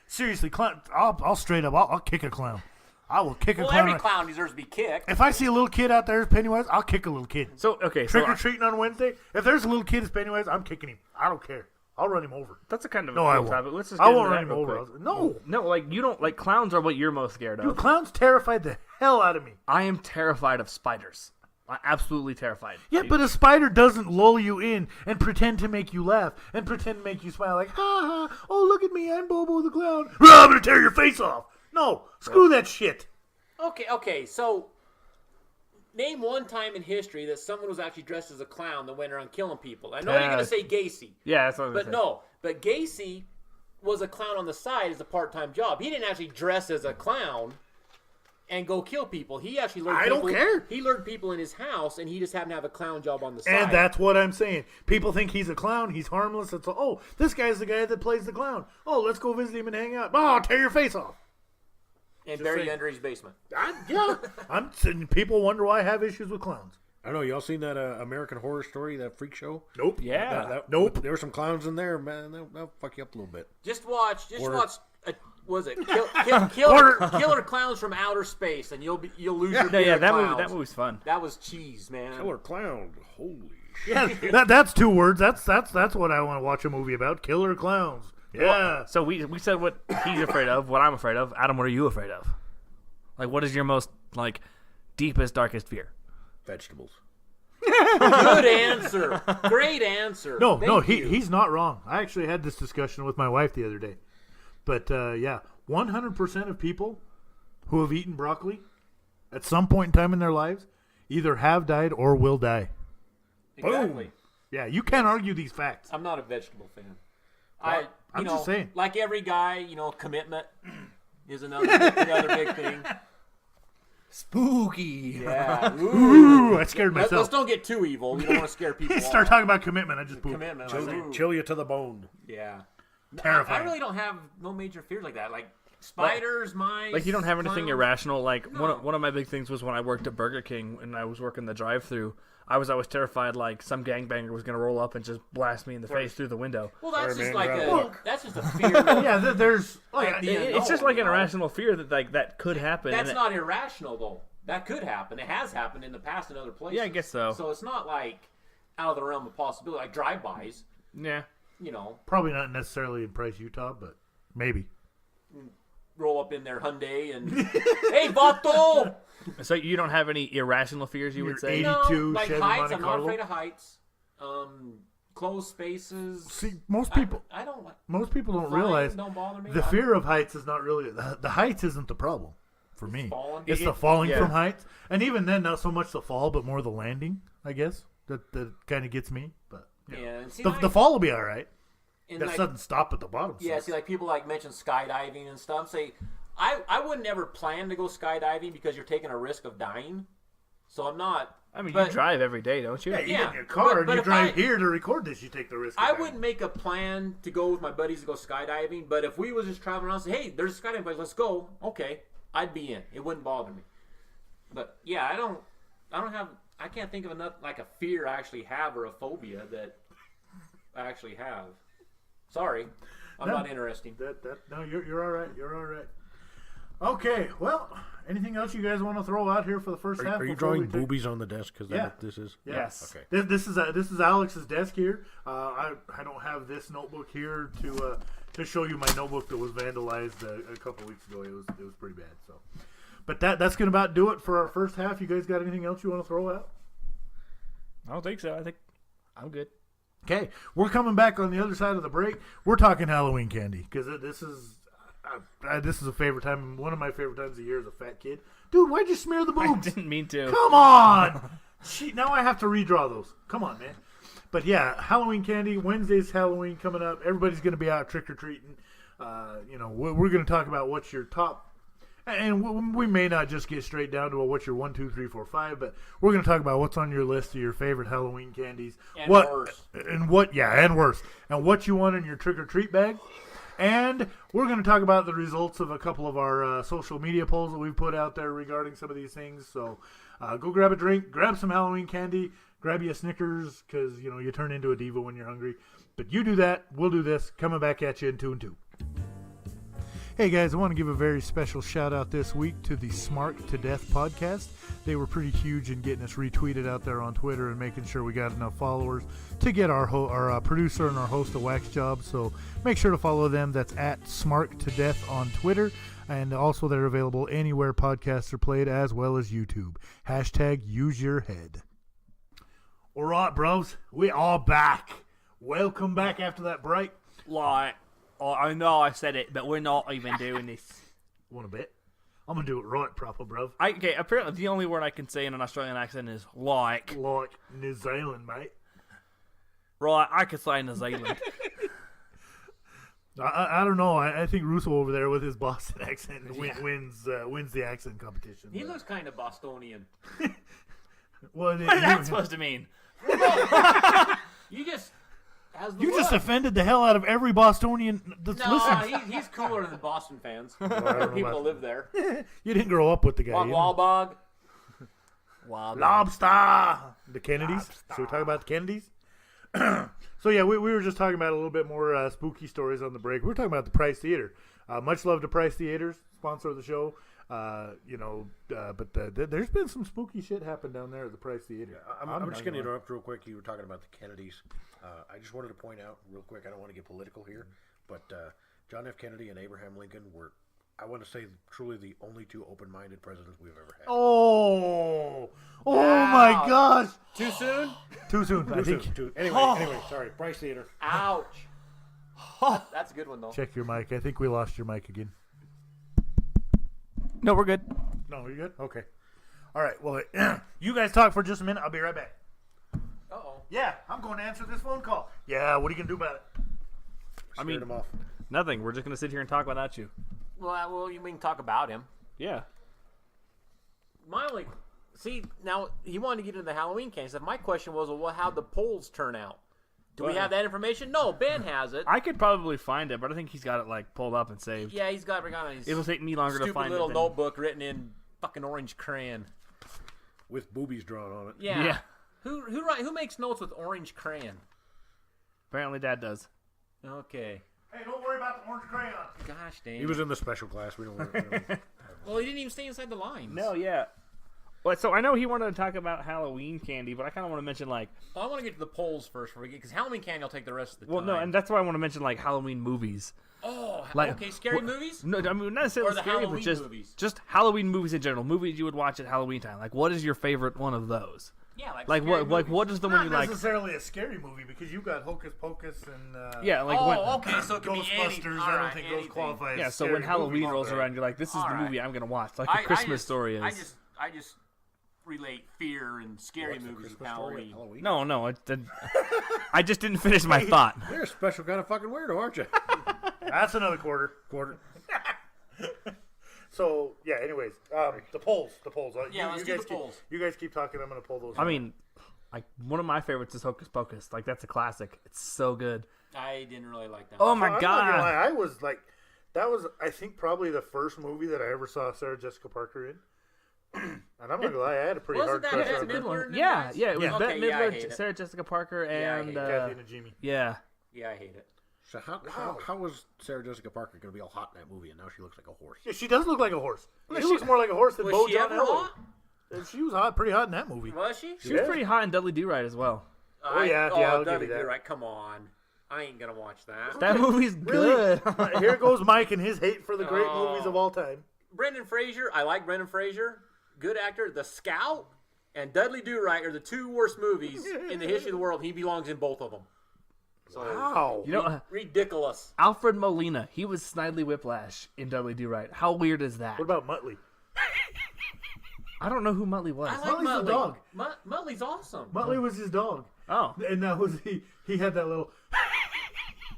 seriously, clown. I'll straight up. I'll kick a clown. I will kick a Well, clown. every clown deserves to be kicked. If I see a little kid out there as Pennywise, I'll kick a little kid. So okay, Trick so or treating on Wednesday. If there's a little kid as Pennywise, I'm kicking him. I don't care. I'll run him over. that's a kind of a No, I cool won't. topic. Let's just I get won't into run that him real over. quick. No. No, like you don't like clowns are what you're most scared of. Dude, clowns terrified the hell out of me. I am terrified of spiders. I'm absolutely terrified. Yeah, but a spider doesn't lull you in and pretend to make you laugh and pretend to make you smile like, ha ha, oh, look at me, I'm Bobo the Clown. I'm going to tear your face off. No, screw that shit. Okay, so name one time in history that someone was actually dressed as a clown that went around killing people. I know you're going to say Gacy, Yeah, that's what I was but gonna say. no. But Gacy was a clown on the side as a part-time job. He didn't actually dress as a clown and go kill people. He actually lured I don't people. care. He lured people in his house, and he just happened to have a clown job on the side. And that's what I'm saying. People think he's a clown. He's harmless. It's oh, this guy's the guy that plays the clown. Oh, let's go visit him and hang out. Oh, tear your face off. and buried saying. under his basement. Yeah. I'm saying people wonder why I have issues with clowns. I don't know. Y'all seen that American Horror Story, that freak show? Nope. Yeah. Nope. There were some clowns in there, man. They'll fuck you up a little bit. Just watch. Or- Was it killer clowns from outer space, and you'll lose your No, fear yeah, of that clowns. movie's fun. That was cheese, man. Killer clown. Holy shit. Yeah, that's 2 words. That's what I want to watch a movie about. Killer clowns. Yeah. So we said what he's afraid of, what I'm afraid of. Adam, what are you afraid of? Like, what is your most, like, deepest, darkest fear? Vegetables. Good answer. Great answer. No, Thank you. he's not wrong. I actually had this discussion with my wife the other day. But, yeah, 100% of people who have eaten broccoli at some point in time in their lives either have died or will die. Exactly. Yeah, you can't argue these facts. I'm not a vegetable fan. I'm just saying. Like every guy, commitment is another big thing. Spooky. Yeah. Ooh, I scared Let's myself. don't get too evil. We don't want to scare people. Start off. talking about commitment. I just pooped. Commitment. Like, ooh. Chill you to the bone. Yeah. Terrifying. I really don't have no major fears like that. Like spiders, mice. Like, you don't have anything clowns. irrational. Like, No. one of my big things was when I worked at Burger King and I was working the drive-thru. I was always terrified, like, some gangbanger was going to roll up and just blast me in the face through the window. Well, that's Sorry, just man, like grab a book. that's just a fear. Of, Yeah, there's like the unknown, It's just like an you know? irrational fear that, like, that could happen. That's and not irrational though. That could happen. It has happened in the past in other places. Yeah, I guess so. So it's not like out of the realm of possibility. Like drive-bys, Yeah. probably not necessarily in Price, Utah, but maybe. roll up in their Hyundai and hey, vato! So you don't have any irrational fears, you would say? 82 like Chevy heights. Monte I'm not Carlo. afraid of heights. Closed spaces. See, most people I don't like. don't Flying realize don't bother me. the fear of heights is not really the heights isn't the problem for me. Falling. It's the falling yeah. from heights, and even then, not so much the fall, but more the landing. I guess that kind of gets me. But Yeah, and see, the, like, the fall will be all right. and That like, doesn't stop at the bottom. yeah, sucks. see, like people like mention skydiving and stuff. Say, I wouldn't ever plan to go skydiving because you're taking a risk of dying. So I'm not. I mean, but you drive every day, don't you? Yeah, you Yeah, get in your car but and you if drive I- here to record this. You take the risk. I of wouldn't make a plan to go with my buddies to go skydiving. But if we was just traveling around and say, hey, there's a skydiving place, let's go. Okay, I'd be in. It wouldn't bother me. But yeah, I can't think of enough like a fear I actually have or a phobia that I actually have. Sorry, I'm No. not interesting. No, you're all right. You're all right. Okay, well, anything else you guys want to throw out here for the first half? Are you before we drawing take- boobies on the desk? Because Yeah. what this is. Yeah. Yes. Okay. This is Alex's desk here. I don't have this notebook here to show you my notebook that was vandalized a couple weeks ago. It was pretty bad. So, but that's gonna about do it for our first half. You guys got anything else you want to throw out? I don't think so. I think I'm good. Okay, we're coming back on the other side of the break. We're talking Halloween candy because this is a favorite time. One of my favorite times of the year as a fat kid. Dude, why'd you smear the I boobs? didn't mean to. Come on! Now I have to redraw those. Come on, man. But yeah, Halloween candy. Wednesday's Halloween coming up. Everybody's going to be out trick or treating. We're going to talk about what's your top, and we may not just get straight down to what's your 1, 2, 3, 4, 5, but we're going to talk about what's on your list of your favorite Halloween candies, And what worse. and worse, and what you want in your trick or treat bag. And we're going to talk about the results of a couple of our social media polls that we've put out there regarding some of these things. So go grab a drink, grab some Halloween candy, grab you a Snickers because, you turn into a diva when you're hungry. But you do that. We'll do this. Coming back at you in 2 and 2. Hey guys, I want to give a very special shout out this week to the Smart to Death podcast. They were pretty huge in getting us retweeted out there on Twitter and making sure we got enough followers to get our producer and our host a wax job. So make sure to follow them. That's at Smart to Death on Twitter. And also they're available anywhere podcasts are played as well as YouTube. Hashtag use your head. All right, bros. We are back. Welcome back after that break. Like, I know I said it, but we're not even doing this. Want a bit? I'm going to do it right, proper, bro. Okay, apparently the only word I can say in an Australian accent is like. Like New Zealand, mate. Right, I could say New Zealand. I don't know. I think Russo over there with his Boston accent Yeah. wins the accent competition. He but- looks kind of Bostonian. Well, What is that supposed to mean? You just has the you just look. offended the hell out of every Bostonian that's No, listening. he's cooler than Boston fans. I don't know People about- live there. You didn't grow up with the guy. Wog you know. Walbog. Wow. Lobster. The Kennedys. Should we talk about the Kennedys? So yeah, we were just talking about a little bit more spooky stories on the break. We were talking about the Price Theater. Much love to Price Theaters, sponsor of the show. But there's been some spooky shit happen down there at the Price Theater. I'm just going to interrupt real quick. You were talking about the Kennedys. I just wanted to point out real quick, I don't want to get political here, but John F. Kennedy and Abraham Lincoln were, I want to say, truly the only two open-minded presidents we've ever had. Oh my gosh! Too soon? Too soon. I think. Anyway, sorry. Bryce Theater. Ouch. That's a good one, though. Check your mic. I think we lost your mic again. No, we're good. No, you good? Okay. All right. Well, you guys talk for just a minute. I'll be right back. Uh-oh. Yeah, I'm going to answer this phone call. Yeah, what are you going to do about it? Scared him off. Nothing. We're just gonna sit here and talk without you. Well, we can talk about him. Yeah. My only... See, now, he wanted to get into the Halloween candy stuff. My question was, well, how'd the polls turn out? Do we have that information? No, Ben has it. I could probably find it, but I think he's got it like pulled up and saved. Yeah, he's got it on his It'll take me longer to stupid find little it. notebook written in fucking orange crayon. With boobies drawn on it. Yeah. Yeah. Who makes notes with orange crayon? Apparently, Dad does. Okay. Hey, don't worry about the orange crayon. Gosh dang. He was in the special class. We don't. Well, he didn't even stay inside the lines. No, yeah. Well, so I know he wanted to talk about Halloween candy, but I kind of want to mention like, Well, I want to get to the polls first before we get, because Halloween candy will take the rest of the well, time. no, and that's why I want to mention like Halloween movies. Oh, Like, okay, scary movies? No, I mean not necessarily Or the scary, Halloween but just movies? just Halloween movies in general. Movies you would watch at Halloween time. Like, what is your favorite one of those? Yeah, Like scary what? Like movies. what is the one Not you like? necessarily a scary movie because you got Hocus Pocus and Yeah, like Oh, when. okay, so it can be any... Ghostbusters. all I don't right, think anything. those qualify as Yeah, so scary when Halloween movies. rolls around, you're like, this is All the right. movie I'm gonna watch. Like a Christmas Story is. I just relate fear and scary movies with Halloween. No, I just didn't finish my thought. You're a special kind of fucking weirdo, aren't you? That's another quarter. So yeah. Anyways, the polls. Yeah, let's do the polls. You guys keep talking. I'm gonna pull those. I mean, like one of my favorites is Hocus Pocus. Like that's a classic. It's so good. I didn't really like that. Oh one. my I'm not gonna god! lie, I was like, that was I think probably the first movie that I ever saw Sarah Jessica Parker in. And I'm not gonna lie, I had a pretty Wasn't hard that crush Bette on her. Midler? in the Yeah, guys? yeah. It was Yeah. Bette Okay, yeah, I Midler, hate it. Sarah Jessica Parker, Yeah, I and hate it. Kathy and Jimmy. yeah. Yeah, I hate it. So how was Sarah Jessica Parker going to be all hot in that movie, and now she looks like a horse? Yeah, she does look like a horse. She looks more like a horse than Was Bo she John ever hot? She was hot, pretty hot in that movie. Was she? She was Yeah. pretty hot in Dudley Do Right as well. Oh, yeah, I'll give Dudley you that. Do Right. Come on, I ain't gonna watch that. That movie's good. Here goes Mike and his hate for the great Oh. movies of all time. Brendan Fraser, I like Brendan Fraser, good actor. The Scout and Dudley Do Right are the two worst movies in the history of the world. He belongs in both of them. So, Wow. You know, ridiculous. Alfred Molina. He was Snidely Whiplash in Dudley Do Right. How weird is that? What about Muttley? I don't know who Muttley was. I like Muttley's Muttley. the dog. Muttley's awesome. Muttley was his dog. Oh, And that was he had that little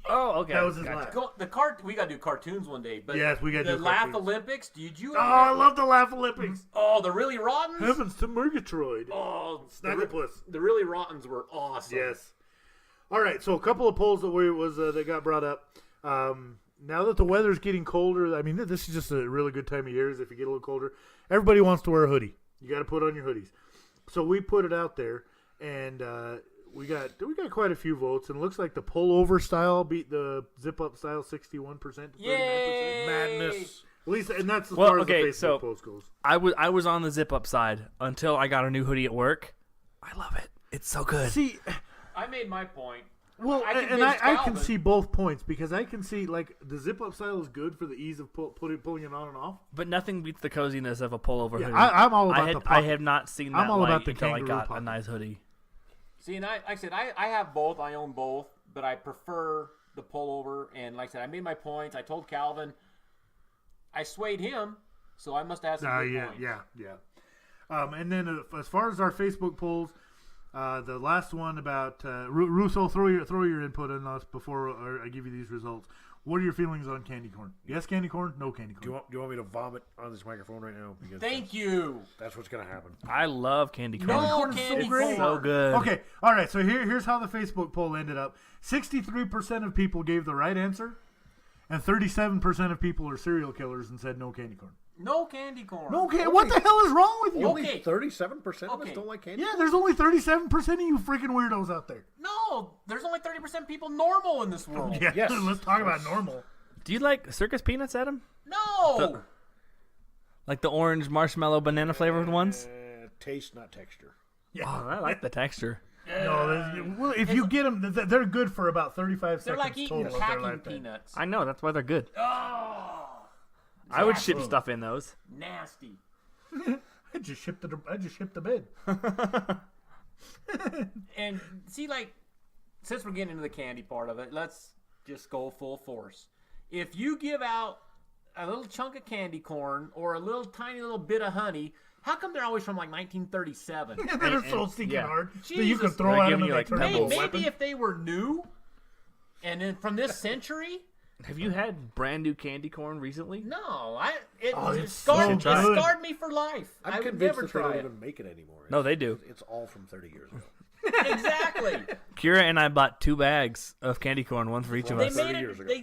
okay. that was his Gotcha. laugh. We gotta do cartoons one day. But Yes, we gotta the do Laugh cartoons. Olympics. Did you? Oh, I love the Laugh Olympics. Oh, the really rottens. Heavens to Murgatroyd. Oh, Snagglepuss. the really rottens were awesome. Yes. All right, so a couple of polls that got brought up. Now that the weather's getting colder, I mean, this is just a really good time of year. Is if you get a little colder, everybody wants to wear a hoodie. You got to put on your hoodies. So we put it out there, and we got quite a few votes. And it looks like the pullover style beat the zip up style 61% to 39%. Yay! Madness. At least, and that's as Well, far okay, as the so- Facebook post goes. I was on the zip up side until I got a new hoodie at work. I love it. It's so good. See, I made my point. well, I and convinced I can Calvin. see both points because I can see like the zip up style is good for the ease of pulling it on and off. But nothing beats the coziness of a pullover Yeah, hoodie. I'm all about the I pocket. have not seen that I'm all light about the until I kangaroo got a pocket. nice hoodie. See, and like I said, I have both. I own both, but I prefer the pullover. And like I said, I made my points. I told Calvin. I swayed him, so I must have had some good points. yeah. And then as far as our Facebook polls, the last one about Russo, throw your input on us before I give you these results. What are your feelings on candy corn? Yes, candy corn. No candy Do corn. you want me to vomit on this microphone right now? Because Thank you. That's what's going to happen. I love candy corn. No corn's so candy great. corn. So good. Okay, all right. So here's how the Facebook poll ended up. 63% of people gave the right answer, and 37% of people are serial killers and said no candy corn. No candy corn. No candy. What the hell is wrong with you? Okay. Only 37% of us Okay. don't like candy. Yeah, there's only 37% of you freaking weirdos out there. No, there's only 30% people normal in this world. Yeah, Yes. let's talk about normal. Do you like circus peanuts, Adam? No. Like the orange marshmallow banana flavored ones? Taste, not texture. Oh, I like the texture. No, well, if you get them, they're good for about 35 They're seconds like eating total of their packing lifetime. peanuts. I know, that's why they're good. Oh, I would ship nasty. stuff in those. Nasty. I just shipped the bed. And see, like, since we're getting into the candy part of it, let's just go full force. If you give out a little chunk of candy corn or a little tiny little bit of honey, how come they're always from like 1937? They're so stinking yeah. hard that you Jesus. can throw They're at giving them you, and like, they turn into pebbles. a weapon. Maybe if they were new, and then from this century, Have you had brand new candy corn recently? no, it it's scarred, so good. scarred me for life. I I'm would convinced never that they try don't it. even make it anymore. No, they do. It's all from 30 years ago. Exactly. Kira and I bought 2 bags of candy corn, one for each of They us. made 30 years ago.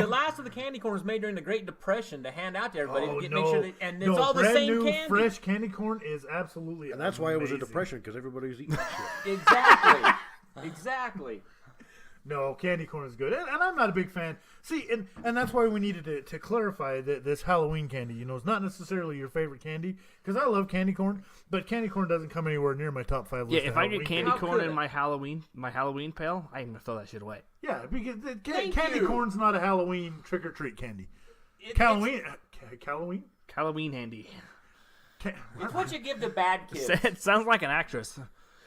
the last of the candy corn was made during the Great Depression to hand out to everybody to make sure that, and it's no, all the brand same new, candy. fresh candy corn is absolutely And that's why it was a amazing. depression, because everybody was eating that shit. Exactly. Exactly. No, candy corn is good, and I'm not a big fan. See, and that's why we needed to clarify that this Halloween candy, it's not necessarily your favorite candy, because I love candy corn, but candy corn doesn't come anywhere near my top 5 Yeah, list. if of I Halloween get candy How corn could in it? my Halloween pail, I'm gonna throw that shit away. Yeah, because Thank candy you. corn's not a Halloween trick or treat candy. It's Halloween. Halloween handy. it's what you give to bad kids. It sounds like an actress.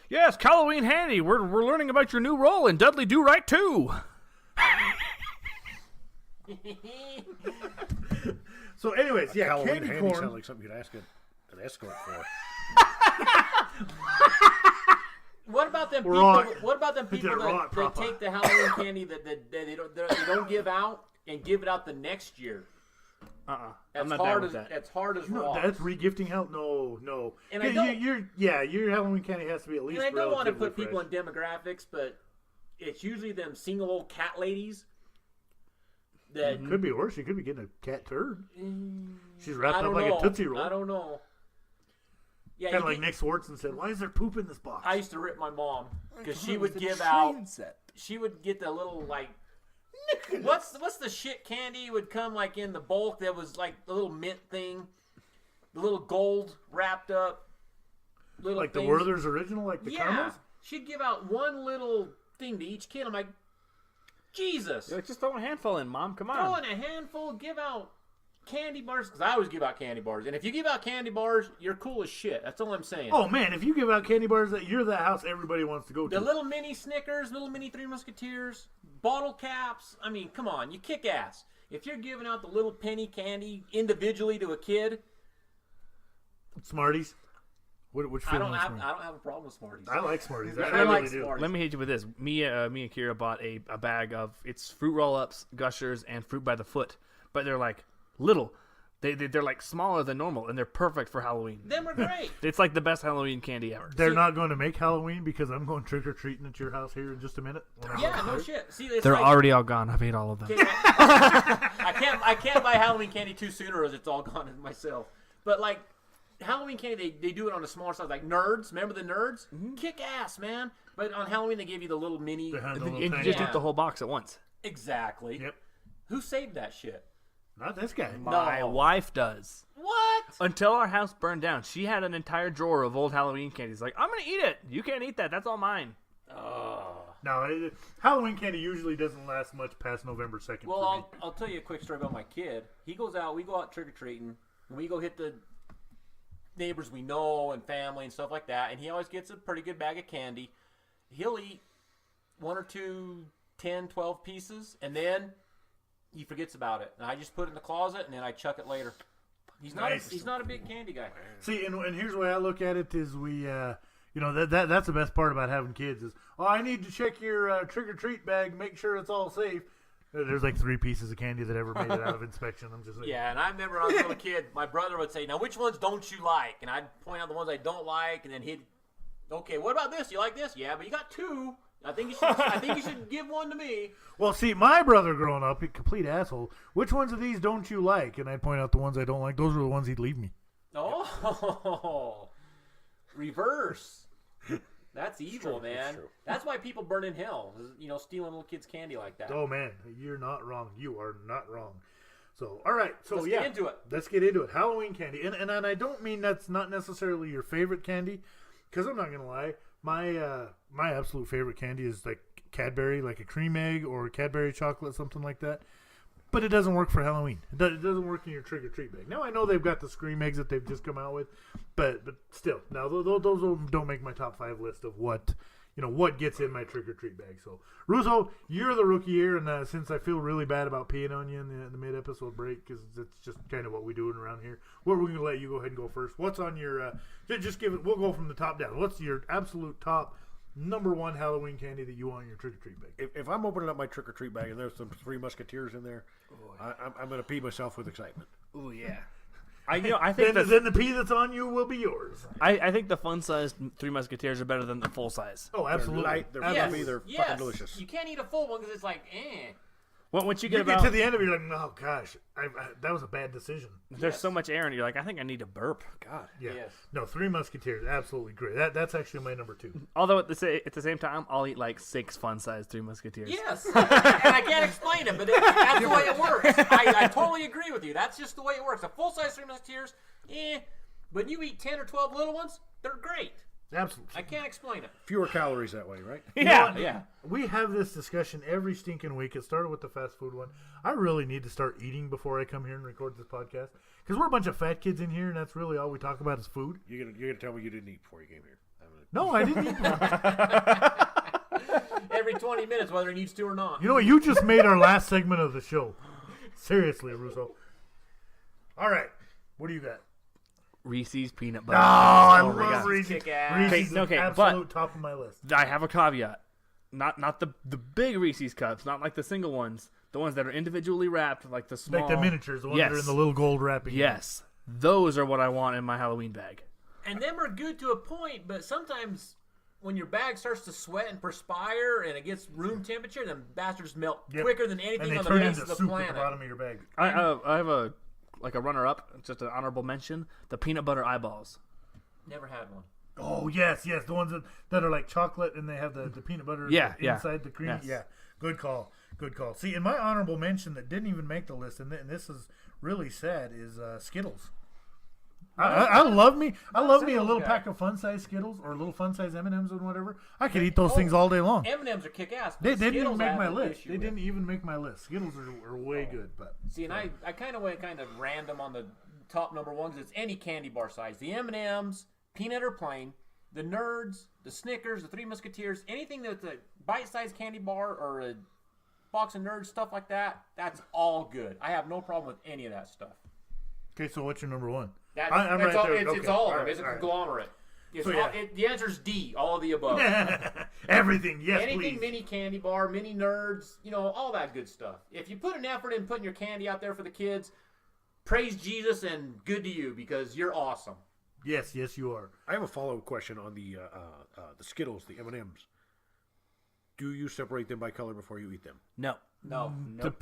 Yes, Halloween handy. We're learning about your new role in Dudley Do Right 2. So, anyways, yeah, Halloween candy handy corn. sounds like something you'd ask an escort for. What about them people? Rock. What about them Did people rock, that Papa. take the Halloween candy that they don't give out and give it out the next year? I'm I'm not down with that. That's hard as No, rocks. that's regifting out. No. And I Yeah, don't- your Halloween candy has to be at least. And I don't want to relatively put people fresh. in demographics, but it's usually them single old cat ladies that Could be worse. You could be getting a cat turd. She's I wrapped don't up like know. a Tootsie Roll. I don't know. Yeah, Kind you of like get- Nick Swartzen said, "Why is there poop in this box?" I used to rip my mom because she would give out. She would get the little like. What's the shit candy would come like in the bulk that was like the little mint thing, the little gold wrapped up. Little like the things. Werther's original, like the Yeah, caramels. she'd give out one little thing to each kid. I'm like, Jesus. You're like, just throw a handful in, Mom. Come on. Throw in a handful, give out candy bars, because I always give out candy bars. And if you give out candy bars, you're cool as shit. That's all I'm saying. Oh man, if you give out candy bars, you're that house everybody wants to go to. The little mini Snickers, little mini Three Musketeers, bottle caps. I mean, come on, you kick ass. If you're giving out the little penny candy individually to a kid, Smarties. Which I feeling don't is have Smarties? a problem with Smarties. I like Smarties. I I really like do. Smarties. Let me hit you with this. Me and Kira bought a bag of it's fruit roll-ups, Gushers, and fruit by the foot, but they're like little. They're like smaller than normal, and they're perfect for Halloween. Them are great. It's like the best Halloween candy ever. They're not going to make Halloween because I'm going trick or treating at your house here in just a minute. Yeah, no shit. See, it's They're like, already all gone. I've ate all of them. I can't buy Halloween candy too soon, or it's all gone myself. But like Halloween candy, they do it on a smaller size, like Nerds. Remember the Nerds? Kick ass, man. But on Halloween, they give you the little mini. They have the And little you tiny- just Yeah. eat the whole box at once. Exactly. Yep. Who saved that shit? Not this guy. My No. wife does. What? Until our house burned down, she had an entire drawer of old Halloween candies. Like, I'm gonna eat it. You can't eat that. That's all mine. No, Halloween candy usually doesn't last much past November 2nd. Well, for me. I'll tell you a quick story about my kid. He goes out. We go out trick or treating. And we go hit the neighbors we know and family and stuff like that. And he always gets a pretty good bag of candy. He'll eat 1 or 2, 10, 12 pieces, and then he forgets about it. And I just put it in the closet, and then I chuck it later. He's not. Nice. He's not a big candy guy. See, and here's the way I look at it is that's the best part about having kids is, I need to check your trick or treat bag, make sure it's all safe. There's like 3 pieces of candy that ever made it out of inspection. I'm just like, Yeah, and I remember when I was a little kid, my brother would say, "Now, which ones don't you like?" And I'd point out the ones I don't like, and then he'd, "Okay, what about this? You like this? Yeah, but you got 2. I think you should give one to me." Well, see, my brother growing up, a complete asshole. Which ones of these don't you like? And I'd point out the ones I don't like. Those are the ones he'd leave me. Oh, reverse. That's evil, true, man. it's true. That's why people burn in hell. Stealing little kids' candy like that. Oh man, you're not wrong. You are not wrong. So, all right. So Let's yeah, get into it. Let's get into it. Halloween candy, and I don't mean that's not necessarily your favorite candy, because I'm not gonna lie, my absolute favorite candy is like Cadbury, like a cream egg or Cadbury chocolate, something like that. But it doesn't work for Halloween. It doesn't work in your trick or treat bag. Now I know they've got the Scream eggs that they've just come out with, but still, now those don't make my top 5 list of what gets in my trick or treat bag. So Russo, you're the rookie here, and since I feel really bad about peeing on you in the mid episode break, because it's just kind of what we do around here, we're going to let you go ahead and go first. What's on your? Just give it. We'll go from the top down. What's your absolute top? Number 1 Halloween candy that you want in your trick or treat bag? If I'm opening up my trick or treat bag and there's some Three Musketeers in there, I'm going to pee myself with excitement. Oh yeah. I think then the pee that's on you will be yours. I think the fun sized Three Musketeers are better than the full size. Oh, absolutely. They're light, they're Yes, fluffy, they're yes. fucking delicious. You can't eat a full one because it's like, eh. Once you You get get about to the end of it, you're like, oh gosh, that was a bad decision. there's so much air, and you're like, I think I need to burp. God. Yeah. Yes. No, Three Musketeers, absolutely great. That's actually my number 2. Although at the same time, I'll eat like 6 fun sized Three Musketeers. Yes. And I can't explain it, but that's the way it works. I totally agree with you. That's just the way it works. A full-size Three Musketeers, but you eat 10 or 12 little ones, they're great. Absolutely. I can't explain it. Fewer calories that way, right? Yeah. We have this discussion every stinking week. It started with the fast food one. I really need to start eating before I come here and record this podcast, because we're a bunch of fat kids in here, and that's really all we talk about is food. You're gonna tell me you didn't eat before you came here. No, I didn't eat. Every 20 minutes, whether he needs to or not. You know what? You just made our last segment of the show. Seriously, Russo. All right. What do you got? Reese's peanut butter. Oh, I Oh my love God. Reese's. Kick ass. Reese's is Okay, absolute top of my list. I have a caveat. Not the big Reese's cups, not like the single ones. The ones that are individually wrapped, like the small. Like the miniatures, the ones that are in Yes. the little gold wrapping. Yes, those are what I want in my Halloween bag. And them are good to a point, but sometimes when your bag starts to sweat and perspire and it gets room temperature, them bastards melt Yep. quicker than And anything they on the turn face into of the soup at the planet. bottom of your bag. I have a runner-up, just an honorable mention: the peanut butter eyeballs. Never had one. Oh, yes. The ones that are like chocolate and they have the peanut butter inside the cream. Yes. Yeah. Good call. See, in my honorable mention that didn't even make the list, and this is really sad, is Skittles. I love me a little guy. pack of fun-size Skittles or little fun-size M&Ms and whatever. I could eat those things all day long. M&Ms are kick-ass. They but didn't even Skittles I make have my an list. issue They with. didn't even make my list. Skittles are way good, but See, and I kind of went random on the top number 1 because it's any candy bar size. The M&Ms, peanut or plain, the Nerds, the Snickers, the Three Musketeers, anything that's a bite-sized candy bar or a box of Nerds, stuff like that, that's all good. I have no problem with any of that stuff. okay. So what's your number 1? I'm right all, there. It's Okay. all of All them. right, It's a all right. conglomerate. It's So, all, yeah. the answer's D, all of the above. Everything, yes, Anything please. mini candy bar, mini Nerds, all that good stuff. If you put an effort in putting your candy out there for the kids, praise Jesus and good to you because you're awesome. Yes, you are. I have a follow-up question on the Skittles, the M&Ms. Do you separate them by color before you eat them? No. No.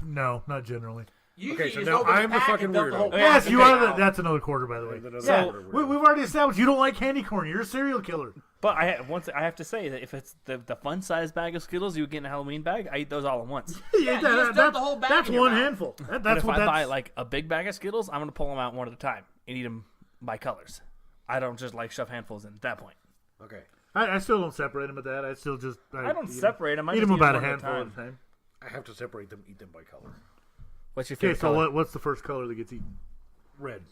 No, not generally. Usually so you now just open I'm the pack fucking and dump the weirdo. whole Yes, pack you in are. there. That's another quarter, by the way. Another Yeah, quarter, we've already established you don't like candy corn. You're a serial killer. But I have to say that if it's the fun size bag of Skittles you get in a Halloween bag, I eat those all at once. Yeah, you just dump the whole bag That's in your one mouth. handful. But That's if what I buy that's. like a big bag of Skittles, I'm gonna pull them out one at a time and eat them by colors. I don't just like shove handfuls in at that point. Okay. I still don't separate them at that. I still just. I don't eat 'em. separate them. I Eat just them about a one handful at a time. time. I have to separate them, eat them by color. What's your Okay, favorite so color? what's the first color that gets eaten? Red.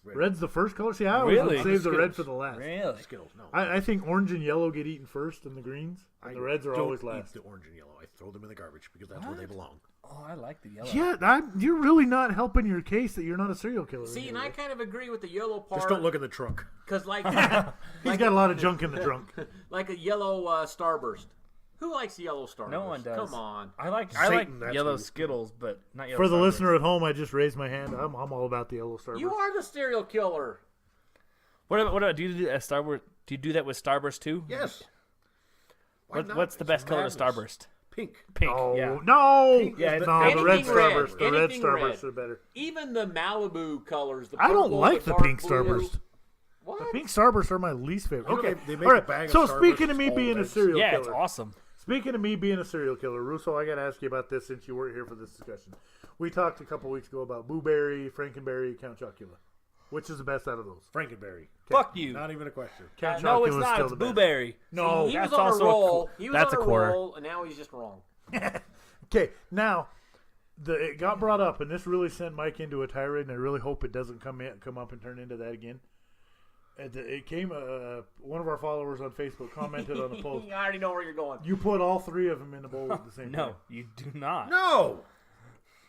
Red's the first color. See, I always Really? would save the red Skittles. for the last. Really? Skittles, no. I think orange and yellow get eaten first, and the greens. And the reds are don't always eat last. the orange and yellow. I throw them in the garbage because that's where they belong. Oh, I like the yellow. Yeah, you're really not helping your case that you're not a serial killer. See, and anyway. I kind of agree with the yellow part. Just don't look in the trunk. Because like, He's got a lot of junk in the trunk. like a yellow Starburst. Who likes yellow Starburst? No one does. Come on. I like Satan, that's yellow who. Skittles, but not yellow. For the Starburst. listener at home, I just raised my hand. I'm all about the yellow Starburst. You are the serial killer. What about do you do a Starburst? Do you do that with Starburst too? Yes. Why not? What's the It's best color of madness. Starburst? Pink. Pink. Oh Yeah. no! Yeah, no, the anything red red. Starburst. The red Anything Starbursts red. are better. Even the Malibu colors. The I don't purple, like the dark pink blue. Starburst. What? The pink Starbursts are my least favorite. You know, Okay, they make all a right. bag of So Starbursts speaking of me all being a reds. serial Yeah, killer, it's awesome. Speaking of me being a serial killer, Russo, I got to ask you about this since you weren't here for this discussion. We talked a couple weeks ago about Boo Berry, Frankenberry, Count Chocula. Which is the best out of those? Frankenberry. Fuck you. Not even a question. Count No, it's Chocula is not. still It's the best. blueberry. No, he was that's on a also a roll. qu- He was that's on a quarter. roll, and now he's just wrong. Okay, now it got brought up, and this really sent Mike into a tirade, and I really hope it doesn't come up and turn into that again. It came. One of our followers on Facebook commented on the post. I already know where you're going. You put all three of them in the bowl at the same time. No, you do not. No!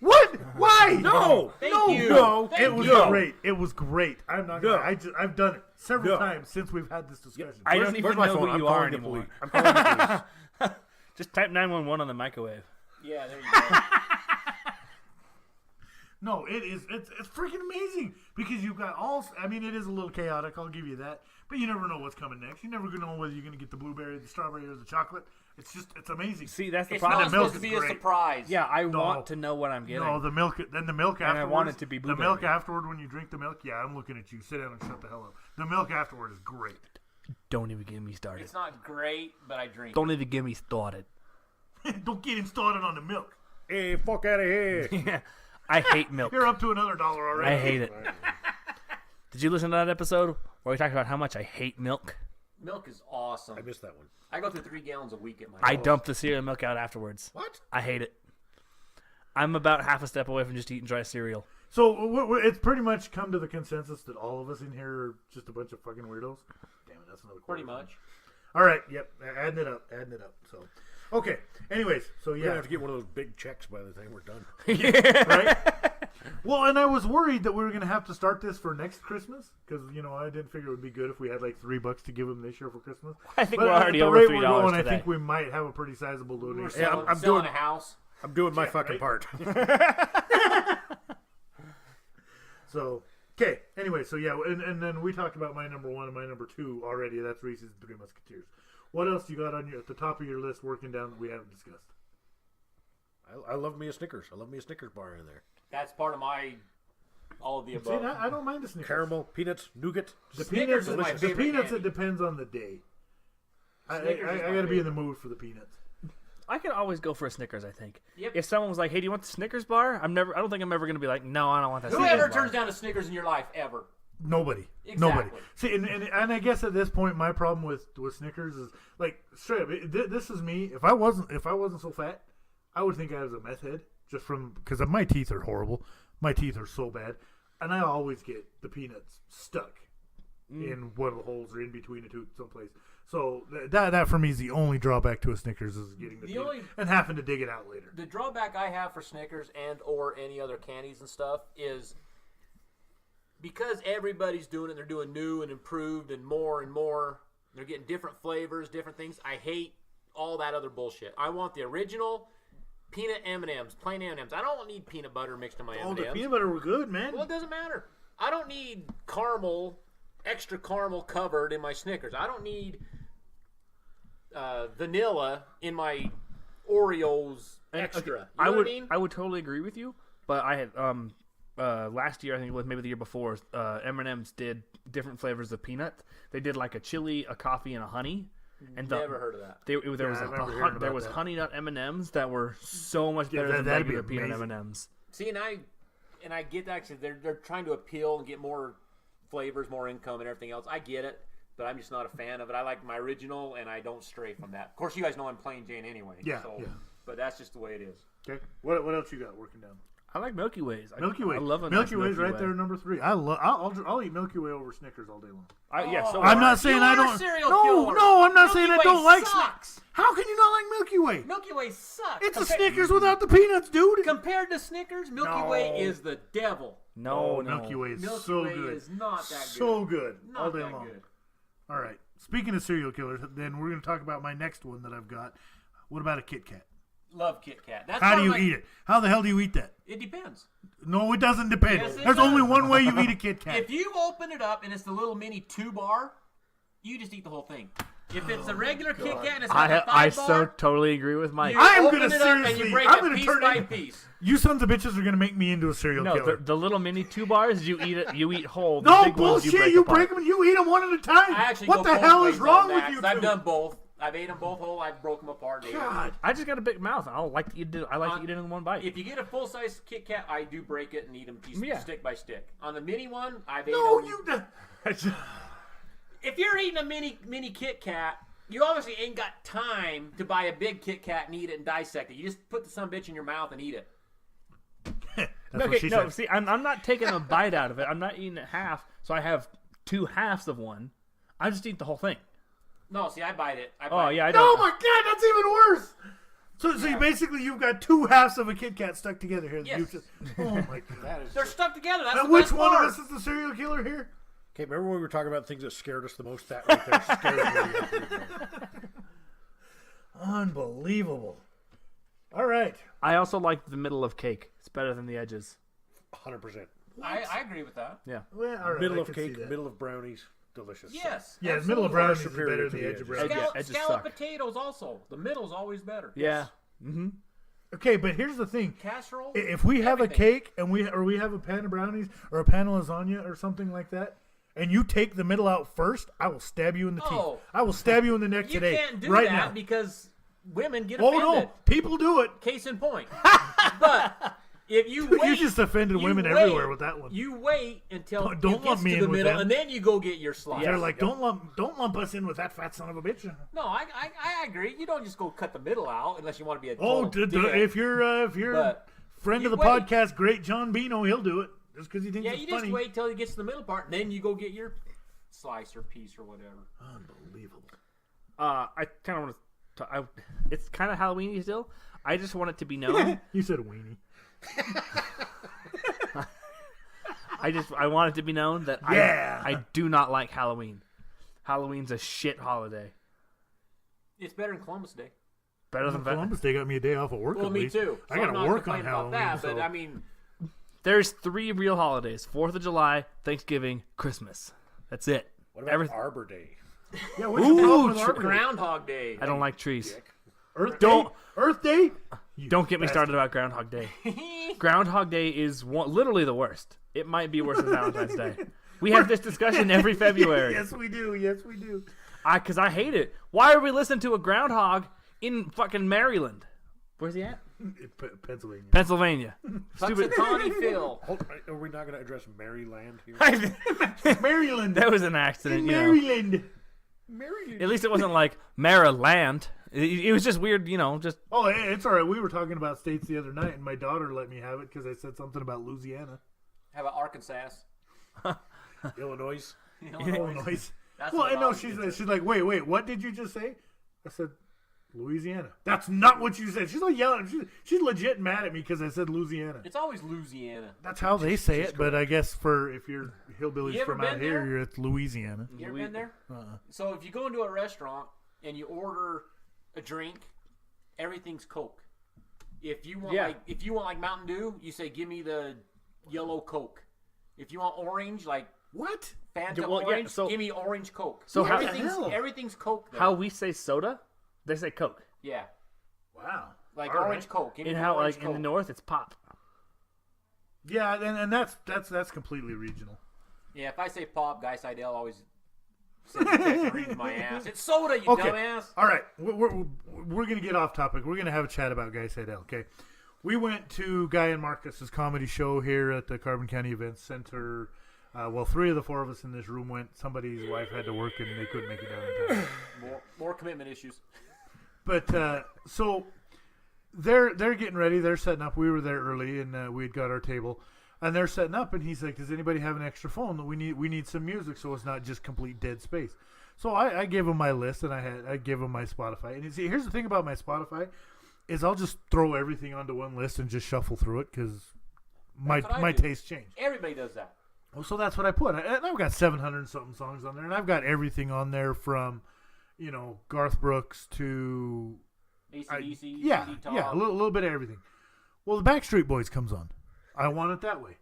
What? Why? No! Thank you. No! Thank It was No. great. It was great. I'm not. No. Gonna, I've done it several No. times since we've had this discussion. I Where's- don't even where's my know phone? who I'm you are calling the anymore. police. I'm calling the police. Just type 911 on the microwave. Yeah, there you go. No, it's freaking amazing because you've got all. I mean, it is a little chaotic. I'll give you that, but you never know what's coming next. You never know whether you're going to get the blueberry, the strawberry, or the chocolate. It's amazing. See, that's the It's problem. not milk supposed to is be a great. surprise. Yeah, I No. want to know what I'm getting. No, the milk. Then the milk And I afterwards. want it to be the milk blueberry. afterward when you drink the milk. Yeah, I'm looking at you. Sit down and shut the hell up. The milk afterward is great. Don't even get me started. It's not great, but I drink. Don't even get me started. Don't get him started on the milk. Hey, fuck out of here. I hate milk. You're up to another $1 already. I hate it. Did you listen to that episode where we talked about how much I hate milk? Milk is awesome. I missed that one. I go through 3 gallons a week at my I house. dump the cereal milk out afterwards. What? I hate it. I'm about half a step away from just eating dry cereal. So it's pretty much come to the consensus that all of us in here are just a bunch of fucking weirdos. Damn it, that's another Pretty quarter. much. All right, yep, adding it up. So, okay. Anyways, so We're going to yeah, have to get one of those big checks by the time we're done. right. Well, and I was worried that we were gonna have to start this for next Christmas because I didn't figure it would be good if we had like $3 to give them this year for Christmas. I think But we're already at the over rate $3 we're going, today. I think we might have a pretty sizable We're donation. selling, I'm selling doing- a house. I'm doing my Yeah, fucking right? part. So, okay. Anyway, so yeah, and then we talked about my number 1 and my number 2 already. That's Reese's Three Musketeers. What else you got on at the top of your list working down that we haven't discussed? I love me a Snickers. I love me a Snickers bar in there. That's part of my all of the See, above. I don't mind the Snickers. Caramel, peanuts, nougat. The Snickers peanuts, is my the favorite peanuts. candy. It depends on the day. Snickers is I my got to be in favorite. the mood for the peanuts. I could always go for a Snickers, I think. Yep. If someone was like, hey, do you want the Snickers bar? I don't think I'm ever going to be like, no, I don't want that Snickers Whoever bar. turns down a Snickers in your life ever? Nobody. Exactly. Nobody. See, and I guess at this point, my problem with Snickers is like straight up. This is me. If I wasn't so fat, I would think I was a meth head just from because my teeth are horrible. My teeth are so bad, and I always get the peanuts stuck in one of the holes or in between the tooth someplace. So that for me is the only drawback to a Snickers is getting the peanut only- and having to dig it out later. The drawback I have for Snickers and or any other candies and stuff is because everybody's doing it, they're doing new and improved and more. They're getting different flavors, different things. I hate all that other bullshit. I want the original peanut M&Ms, plain M&Ms. I don't need peanut butter mixed in my Oh, M&Ms. the peanut butter were good, man. Well, it doesn't matter. I don't need caramel, extra caramel covered in my Snickers. I don't need vanilla in my Oreos extra. You know I what would I mean? I would totally agree with you, but I had last year I think it was maybe the year before M&M's did different flavors of peanut. They did like a chili, a coffee, and a honey. And Never heard of that. there I was remember hearing there about was that. honey nut M&Ms that were so much better than that'd be regular peanut amazing. M&Ms. See, and I get that because they're trying to appeal and get more flavors, more income, and everything else. I get it, but I'm just not a fan of it. I like my original, and I don't stray from that. Of course, you guys know I'm plain Jane anyway. Yeah, So, yeah. But that's just the way it is. Okay. What else you got working down? I like Milky Ways. Milky Way. I love a Milky nice Way's Milky right Way. there, number 3. I'll eat Milky Way over Snickers all day long. So I'm do not I. saying You I are a don't. serial No, killer. no, I'm not Milky saying I Way don't like. sucks. How can you not like Milky Way? Milky Way sucks. It's a Snickers without the peanuts, dude. Compared to Snickers, Milky Way is the devil. No, Milky Way is Milky so Way good. is not that good. So good. all Not day that long. good. All right. Speaking of serial killers, then we're going to talk about my next one that I've got. What about a Kit Kat? Love Kit Kat. That's How one do of you my- eat it? How the hell do you eat that? It depends. No, it doesn't depend. Yes, it There's does. only one way you eat a Kit Kat. If you open it up and it's the little mini 2-bar, you just eat the whole thing. If it's a regular Kit Kat and it's like a 5-bar, I so totally agree with Mike. you I am open gonna it up and seriously- you break I'm it gonna piece turn by it- piece. You sons of bitches are going to make me into a serial No, killer. the little mini 2 bars you eat it. You eat whole. The No big ones bullshit. you break them and you eat them one at a time. I actually What go the both hell ways is wrong on with that, you 'cause I've two? done both. I've ate them both whole. I've broken them apart. And ate 'em. God. I just got a big mouth. I like to eat it. I like to eat it in one bite. If you get a full size Kit Kat, I do break it and eat them Yeah. stick by stick. On the mini one, I've ate No, them. you. If you're eating a mini Kit Kat, you obviously ain't got time to buy a big Kit Kat and eat it and dissect it. You just put the son bitch in your mouth and eat it. That's what Okay, she no, said. see, I'm not taking a bite out of it. I'm not eating it half, so I have 2 halves of one. I just eat the whole thing. No, see, I bite it. Oh yeah, I Oh don't. my God, that's even worse. So you basically you've got 2 halves of a Kit Kat stuck together here. Yes. You just- oh my God. That is. They're stuck together. That's And the which best one part. of us is the serial killer here? Okay, remember when we were talking about things that scared us the most? That right there scared me. Unbelievable. All right. I also like the middle of cake. It's better than the edges. 100%. I agree with that. Yeah. Well, all right. Middle I of can see cake, that. middle of brownies, delicious. Yes. Yeah, the middle of brownies is Superior better to than the the edge of edges. brownies. edges Scallop suck. potatoes also. The middle's always better. Yeah. Okay, but here's the thing. Casserole. If we have everything. a cake and we have a pan of brownies or a pan of lasagna or something like that, and you take the middle out first, I will stab you in the teeth. Oh. I will stab you in the neck You today. can't do right that now. because women get Oh offended. no, people do it. Case in point. But if you wait, You just offended you women wait- everywhere with that one. You wait until Don't it lump gets me to in the with middle, them. and then you go get your slice. They're like, don't lump us in with that fat son of a bitch. No, I agree. You don't just go cut the middle out unless you want to be a Oh, total dick. if you're But friend you of the wait. podcast, great John Bino, he'll do it just because he thinks Yeah, it's you funny. just wait till he gets to the middle part, and then you go get your slice or piece or whatever. Unbelievable. I kind of want to. It's kind of Halloweeny still. I just want it to be known. You said a weenie. I want it to be known that Yeah. I do not like Halloween. Halloween's a shit holiday. It's better than Columbus Day. Better than Columbus Day got me a day off of work. Well, at me least. too. I So got I'm to not work on complaining Halloween. about that, so. but I mean, There's 3 real holidays: 4th of July, Thanksgiving, Christmas. That's it. What about Everything. Arbor Day? yeah, what's the problem with Ooh, Arbor Day? Groundhog Day. I don't like trees. Earth Don't- Day? Earth Day? You Don't get me bastard. started about Groundhog Day. Groundhog Day is literally the worst. It might be worse than Valentine's Day. We have this discussion every February. Yes, we do. Yes, we do. Because I hate it. Why are we listening to a groundhog in fucking Maryland? Where's he at? Pennsylvania. Pennsylvania. Stupid. Punxsutawney Phil. Are we not going to address Maryland here? Maryland. That was an accident, you know. Maryland. At least it wasn't like Maryland. It was just weird, you know, just Oh, it's all right. We were talking about states the other night, and my daughter let me have it because I said something about Louisiana, How about Arkansas? Illinois? Illinois. That's Well, what I know I she's like, wait, what did you just say? I said Louisiana. That's not what you said. She's like yelling. She's legit mad at me because I said Louisiana. It's always Louisiana. That's how they say it, but I guess if you're hillbillies You ever from out been here, there? you're at Louisiana. You ever been there? So if you go into a restaurant and you order a drink, everything's Coke. If you want like Mountain Dew, you say give me the yellow Coke. If you want orange, like What? Fanta Yeah, well, yeah, orange, so- give me orange Coke. So how- everything's Coke. There. how we say soda, they say Coke. Yeah, Wow. like All orange right. Coke. Give me And the how orange like in the Coke. north it's pop. Yeah, and that's completely regional. Yeah, if I say pop, Guy Seidel always sends a text and reads my ass. It's soda, you Okay. dumbass. All right, we're gonna get off topic. We're gonna have a chat about Guy Seidel. Okay, we went to Guy and Marcus's comedy show here at the Carbon County Events Center. Well, 3 of the 4 of us in this room went. Somebody's wife had to work and they couldn't make it down in time. More commitment issues. But so they're getting ready. They're setting up. We were there early and we had got our table. And they're setting up, and he's like, "Does anybody have an extra phone? We need some music, so it's not just complete dead space." So I gave him my list, and I gave him my Spotify. And see, here's the thing about my Spotify, is I'll just throw everything onto one list and just shuffle through it because That's what I my do. taste changed. Everybody does that. Well, so that's what I put. And I've got 700 and something songs on there, and I've got everything on there from, Garth Brooks to AC/DC, yeah, ZZ Top. yeah, a little bit of everything. Well, the Backstreet Boys comes on. I want it that way.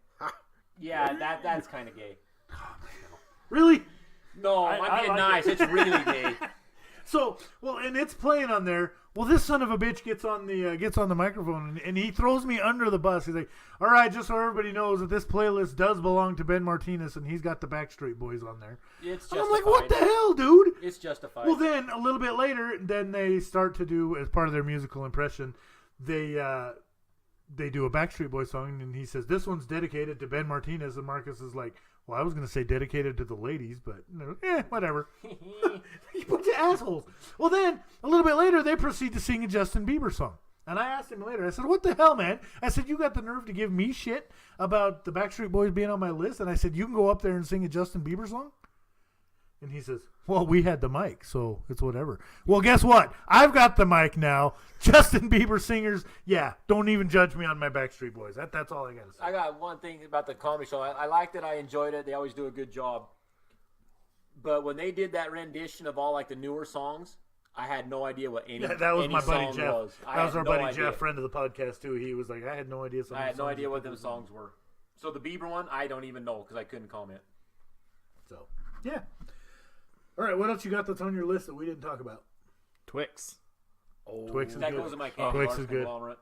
Yeah, that's kind of gay. Really? No, I'm being nice. It's really gay. So, well, and it's playing on there. Well, this son of a bitch gets on the microphone and he throws me under the bus. He's like, "All right, just so everybody knows that this playlist does belong to Ben Martinez, and he's got the Backstreet Boys on there." It's And justified. I'm like, "What the hell, dude?" It's justified. Well, then a little bit later, then they start to do, as part of their musical impression, they do a Backstreet Boys song, and he says, "This one's dedicated to Ben Martinez," and Marcus is like, "Well, I was going to say dedicated to the ladies, but whatever." You bunch of assholes. Well, then a little bit later, they proceed to sing a Justin Bieber song, and I asked him later. I said, "What the hell, man?" I said, "You got the nerve to give me shit about the Backstreet Boys being on my list?" And I said, "You can go up there and sing a Justin Bieber song?" And he says, "Well, we had the mic, so it's whatever." Well, guess what? I've got the mic now. Justin Bieber singers, yeah, don't even judge me on my Backstreet Boys. That's all I got to say. I got one thing about the comedy show. I liked it. I enjoyed it. They always do a good job. But when they did that rendition of all like the newer songs, I had no idea what any That was any my buddy song Jeff. was. I That was had our no buddy idea. Jeff, friend of the podcast too. He was like, "I had no idea." I had no idea what those songs were. So the Bieber one, I don't even know because I couldn't comment. So yeah. All right, what else you got that's on your list that we didn't talk about? Twix. Twix is That good. goes in my candy Twix bars is good. conglomerate.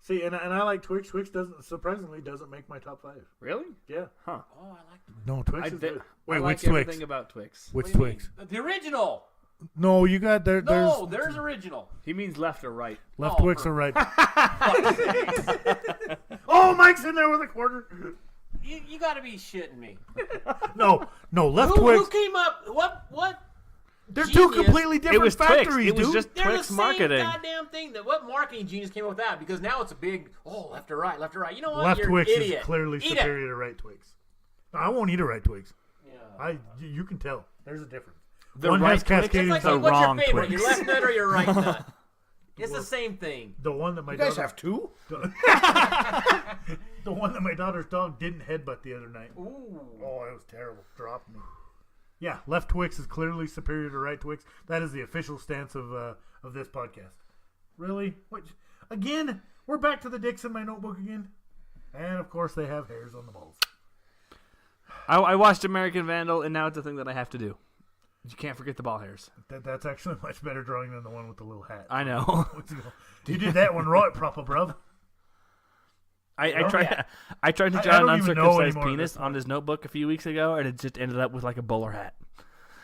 See, and I like Twix. Twix surprisingly doesn't make my top 5. Really? Yeah. Huh. Oh, I like No, Twix I is did- good. I Wait, like which Twix? everything about Twix. Which What do you Twix? mean? The original. No, you got there. No, There's there's original. He means left or right. left Oh, Twix for- or right. Oh, Mike's in there with a quarter. You got to be shitting me. No, left Who Twix. came up? What? They're two genius? completely different It was Twix. factories, It was dude. just They're Twix the same marketing. goddamn thing. What marketing genius came up with that? Because now it's a big left or right, left or right. You know what? Left You're Twix an idiot. is clearly Eat superior to right Twix. No, I won't eat a right Twix. It. Yeah. You can tell. There's a difference. The One right has Twix- cascading. It's like, the hey, what's wrong your favorite? Twix. Your left nut or your right nut? It's the same thing. The one that my You guys daughter, have two? the one that my daughter's dog didn't headbutt the other night. Ooh. Oh, it was terrible. Dropped me. Yeah, left Twix is clearly superior to right Twix. That is the official stance of this podcast. Really? What? Again? We're back to the dicks in my notebook again. And of course, they have hairs on the balls. I watched American Vandal, and now it's a thing that I have to do. You can't forget the ball hairs. That's actually a much better drawing than the one with the little hat. I know. You did that one right, proper bruv. I Oh, tried. yeah. I tried to I draw an don't even know uncircumcised anymore at penis this on his notebook a few weeks ago, and it just ended up with like a bowler hat.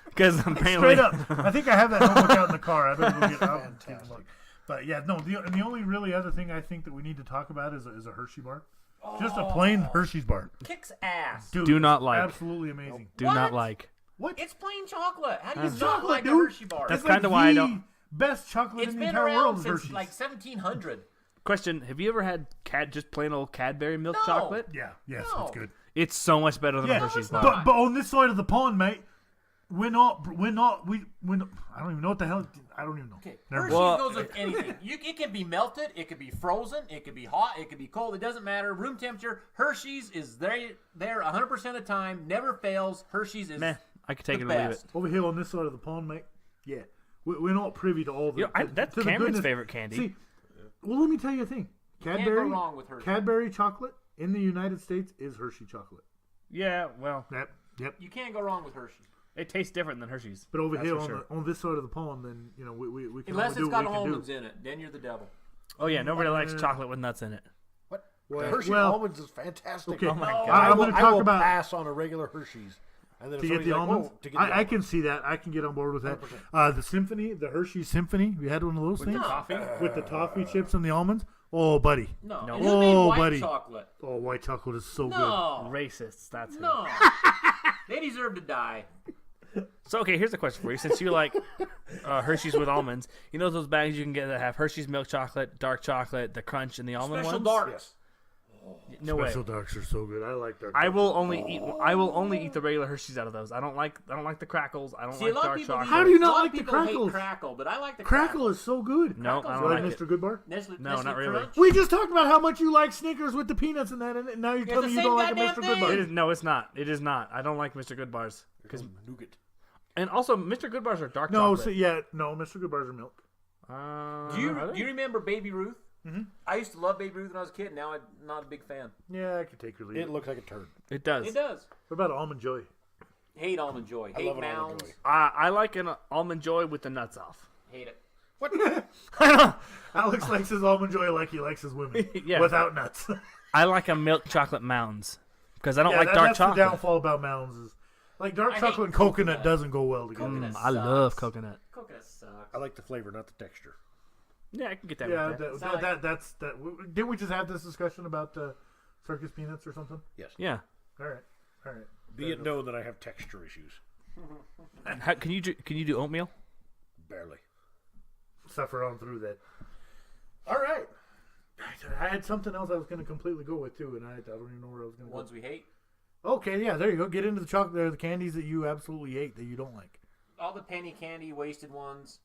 Because apparently, Straight up. I think I have that notebook out in the car. I better go get it out and take a look. But yeah, no, the only really other thing I think that we need to talk about is a Hershey bar. Just a plain Hershey's bar. Kicks ass. Dude, Do it's not like. Absolutely amazing. do What? not like. What? It's plain chocolate. How do you not chocolate, like a dude. Hershey bar? That's It's like kinda why I the don't- best chocolate It's in the been entire world around is since Hershey's. like 1700. Question: have you ever had just plain old Cadbury milk No. chocolate? Yeah, yes, No. it's good. It's so much better than Yeah, a Hershey's it's bar. not. but on this side of the pond, mate, we're not. I don't even know what the hell. I don't even know. Okay, Never Hershey mind. Well- goes with anything. It can be melted, it can be frozen, it can be hot, it can be cold. It doesn't matter. Room temperature. Hershey's is there 100% of the time. Never fails. Hershey's is Meh, I could take the it or leave it. best. Over here on this side of the pond, mate. Yeah, we're not privy to all the. You know, that's to the Cameron's goodness. favorite candy. See, well, let me tell you a thing. Can't go Cadbury, wrong with Hershey. Cadbury chocolate in the United States is Hershey chocolate. Yeah, well, Yep. You can't go wrong with Hershey. it tastes different than Hershey's. But over That's here for on sure. on this side of the pond, then we can Unless only do it's got what we can almonds do. in it, then you're the devil. Oh yeah, nobody likes chocolate with nuts in it. What? Well, Hershey well- almonds is fantastic. Okay, Oh my God. I'm going to talk I will about pass on a regular Hershey's. And then if to get the somebody's like, almonds. "Whoa," to get the I almonds. can see that. I can get on board with that. 100%. The Symphony, the Hershey Symphony. You had one of those things Coffee? with the toffee chips and the almonds. Oh, buddy. No. No. And who made Oh, white buddy. chocolate? Oh, white chocolate is so No. Racists, that's who. No. They deserve to die. So okay, here's a question for you. Since you like Hershey's with almonds, you know those bags you can get that have Hershey's milk chocolate, dark chocolate, the crunch, and the almond Special ones? darks. No good. way. Special darks are so good. I like dark. I will only eat the regular Hershey's out of those. I don't like the crackles. I don't See, a like lot of dark people. chocolate. How do you not a lot like of the people hate crackles? crackle, but I like the Crackle is so good. No, I Crackles don't Right, like it. Mr. Goodbar? Nestle, No, Nestle not really. Crunch. We just talked about how much you like Snickers with the peanuts in that, and now you're telling me the you don't same like a Mr. goddamn Goodbar. It is, no, it's not. It is not. I don't like Mr. Good bars. Nougat. And also, Mr. Good bars are dark No, chocolate. no, Mr. Goodbars are milk. Do you remember Baby Ruth? Mm-hmm. I used to love Baby Ruth when I was a kid. Now I'm not a big fan. Yeah, I could take or leave It it. looks like a turd. It does. It does. What about Almond Joy? Hate Almond Joy. I Hate love an Almond Mounds. Joy. I like an almond joy with the nuts off. Hate it. Alex likes his almond joy like he likes his women. Yeah. Without nuts. I like a milk chocolate mounds because I don't Yeah, like dark that's chocolate. the downfall about mounds is like dark I chocolate hate and coconut coconut. doesn't go well together. Coconut I love sucks. coconut. Coconut sucks. I like the flavor, not the texture. Yeah, I can get that. Yeah, with that. Sound like- that's that. Didn't we just have this discussion about circus peanuts or something? Yes. Yeah. All right. Be it known that I have texture issues. How, can you do oatmeal? Barely. Suffer on through that. All right. I had something else I was going to completely go with too, and I don't even know where I was going to Ones we hate. go. Okay, yeah, there you go. Get into the chocolate, the candies that you absolutely hate that you don't like. All the penny candy, wasted ones.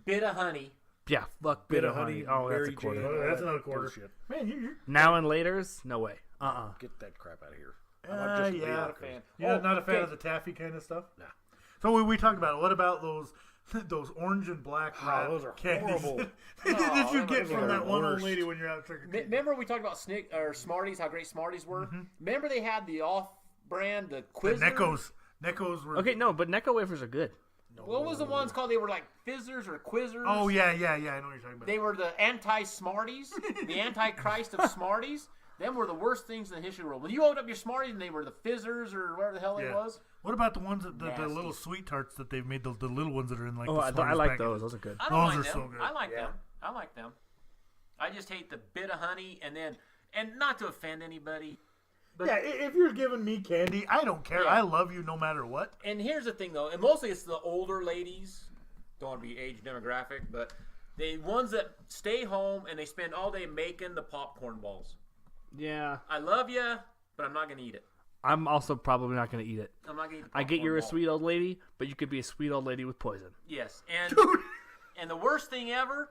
Bit of honey. Yeah, fuck Bit bit of honey, Oh, that's a Mary quarter. Jane. Oh, that's all another that quarter. bullshit. Man, you Now and later's, no way. Get that crap out of here. I'm just yeah. Not a fan. You're Oh, not a fan okay. of the taffy kind of stuff. Nah. So we talked about it. What about those orange and black wrap those are candies horrible. that you get those from are that one old worst. lady when you're out trick or treating? Remember we talked about Smarties, how great Smarties were? Remember they had the off-brand, the The Quizzer? Neckos were. Okay, no, but Necco wafers are good. What was the ones called? They were like Fizzers or Quizzers. Oh yeah. I know what you're talking about. They were the anti-Smarties, the Antichrist of Smarties. Them were the worst things in the history of the world. When you opened up your Smarties and they were the Fizzers or whatever the hell it Yeah. was. What about the ones that the Nasty. little sweet tarts that they've made? The little ones that are in like. Oh, the I Smarties like package? those. Those are good. I don't Those mind are them. so good. I like Yeah. them. I like them. I just hate the bit of honey and not to offend anybody. Yeah, if you're giving me candy, I don't care. Yeah. I love you no matter what. And here's the thing, though, and mostly it's the older ladies. Don't want to be age demographic, but the ones that stay home and they spend all day making the popcorn balls. Yeah, I love you, but I'm not going to eat it. I'm also probably not going to eat it. I'm not going to eat the I get popcorn you're a ball. sweet old lady, but you could be a sweet old lady with poison. Yes, and the worst thing ever,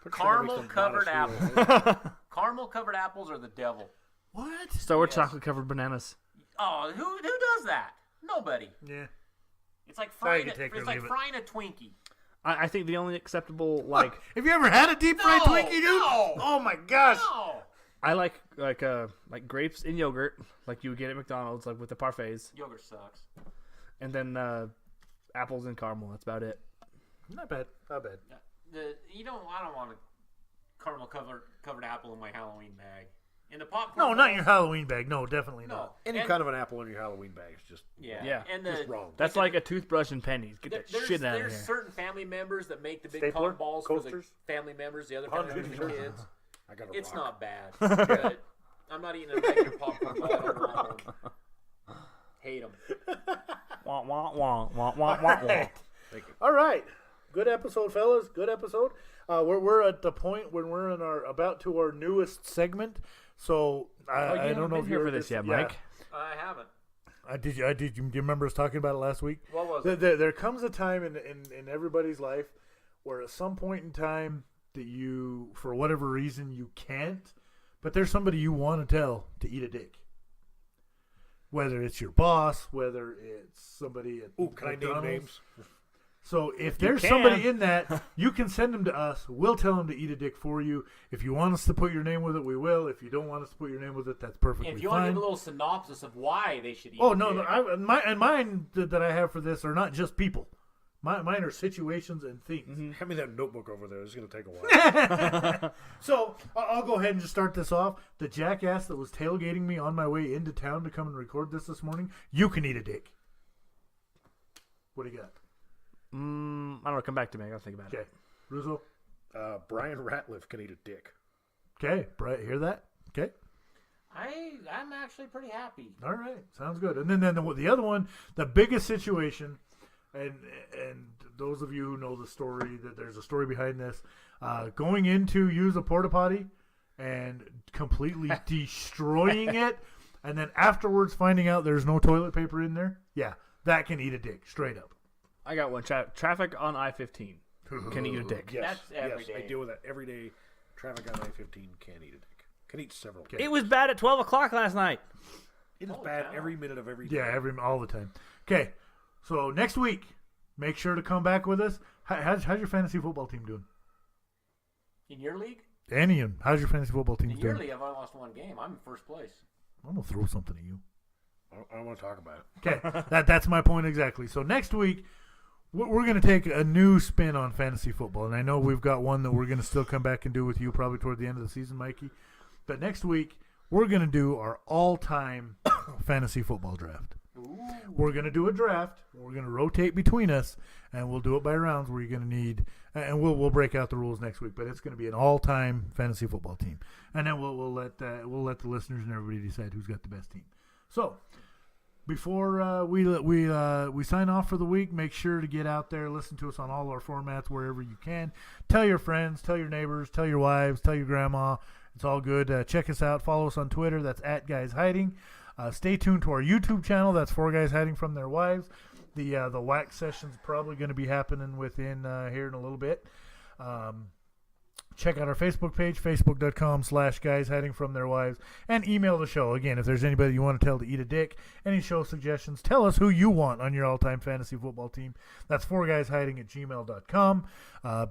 Put caramel somebody's covered not a apples. sweet Caramel covered apples are the devil. What? So are Yes. chocolate covered bananas. Oh, who does that? Nobody. Yeah. It's like you frying. can take it or It's like leave it. frying a Twinkie. I think the only acceptable like Have you ever had a deep fried No, Twinkie, dude? no. Oh my gosh. No, I like grapes in yogurt, like you would get at McDonald's, like with the parfaits, yogurt sucks. and then apples and caramel. That's about it. Not bad. Not bad. I don't want a caramel covered apple in my Halloween bag. In the popcorn. No, not balls, your Halloween bag. No, definitely No. not. Any And- kind of an apple in your Halloween bag is just Yeah. Yeah. And just the wrong. That's like a toothbrush and pennies. Get that there's shit out of there's here. certain family members that make the big Stapler? cotton balls for the Coasters? family members, the other family members, and the kids. I got a It's rock. not bad. But I'm not eating a regular popcorn ball. I don't want one. Hate them. Wah, wah, wah, wah, wah, wah, wah. All right. Good episode, fellas. Good episode. We're at the point when we're in our newest segment. So I don't know if been here you're for this yet, Mike. I haven't. Do you remember us talking about it last week? What was it? There comes a time in everybody's life where at some point in time that you, for whatever reason, you can't, but there's somebody you want to tell to eat a dick. Whether it's your boss, whether it's somebody at Ooh, can I name McDonald's. names? So if there's can. somebody in that, you can send them to us. We'll tell them to eat a dick for you. If you want us to put your name with it, we will. If you don't want us to put your name with it, that's perfectly If you want to fine. give a little synopsis of why they should eat. Oh it, no, yeah. no! Mine that I have for this are not just people. Mine are situations and things. Hand me that notebook over there. It's going to take a while. So I'll go ahead and just start this off. The jackass that was tailgating me on my way into town to come and record this morning, you can eat a dick. What do you got? I don't know. Come back to me. I gotta think about it. Okay, Russo. Brian Ratliff can eat a dick. Okay, Bright, hear that? Okay. I'm actually pretty happy. All right, sounds good. And then the other one, the biggest situation, and those of you who know the story, that there's a story behind this, going in to use a porta potty and completely destroying it, and then afterwards finding out there's no toilet paper in there. Yeah, that can eat a dick straight up. I got one. Traffic on I-15 can eat a dick. Yes, That's every yes, I day. deal with that every day. Traffic on I-15 can eat a dick. Can eat several. It was bad at 12 o'clock last night. It is Holy bad cow. every minute of every day. Yeah, all the time. Okay, so next week, make sure to come back with us. How's your fantasy football team doing? In your league? Annie, how's your fantasy football team In your doing? league, I've only lost one game. I'm in first place. I'm gonna throw something at you. I don't want to talk about it. Okay, that's my point exactly. So next week, we're going to take a new spin on fantasy football, and I know we've got one that we're going to still come back and do with you probably toward the end of the season, Mikey. But next week, we're going to do our all-time fantasy football draft. We're going to do a draft. We're going to rotate between us, and we'll do it by rounds where you're going to need – and we'll break out the rules next week. But it's going to be an all-time fantasy football team. And then we'll let the listeners and everybody decide who's got the best team. So before we sign off for the week, make sure to get out there, listen to us on all our formats wherever you can. Tell your friends, tell your neighbors, tell your wives, tell your grandma. It's all good. Check us out. Follow us on Twitter. That's @GuysHiding. Stay tuned to our YouTube channel. That's 4 Guys Hiding from Their Wives. The wax session's probably going to be happening within here in a little bit. Check out our Facebook page, facebook.com/Guys Hiding from Their Wives, and email the show. Again, if there's anybody you want to tell to eat a dick, any show suggestions, tell us who you want on your all-time fantasy football team. That's 4guyshiding@gmail.com.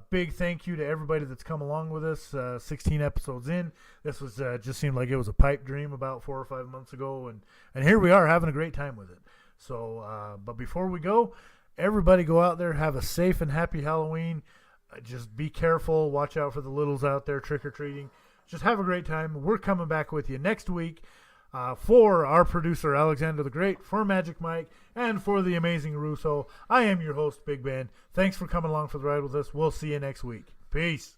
Big thank you to everybody that's come along with us. 16 episodes in. This was just seemed like it was a pipe dream about 4 or 5 months ago, and here we are having a great time with it. So, but before we go, everybody go out there, have a safe and happy Halloween. Just be careful. Watch out for the littles out there trick-or-treating. Just have a great time. We're coming back with you next week for our producer, Alexander the Great, for Magic Mike, and for the amazing Russo. I am your host, Big Ben. Thanks for coming along for the ride with us. We'll see you next week. Peace.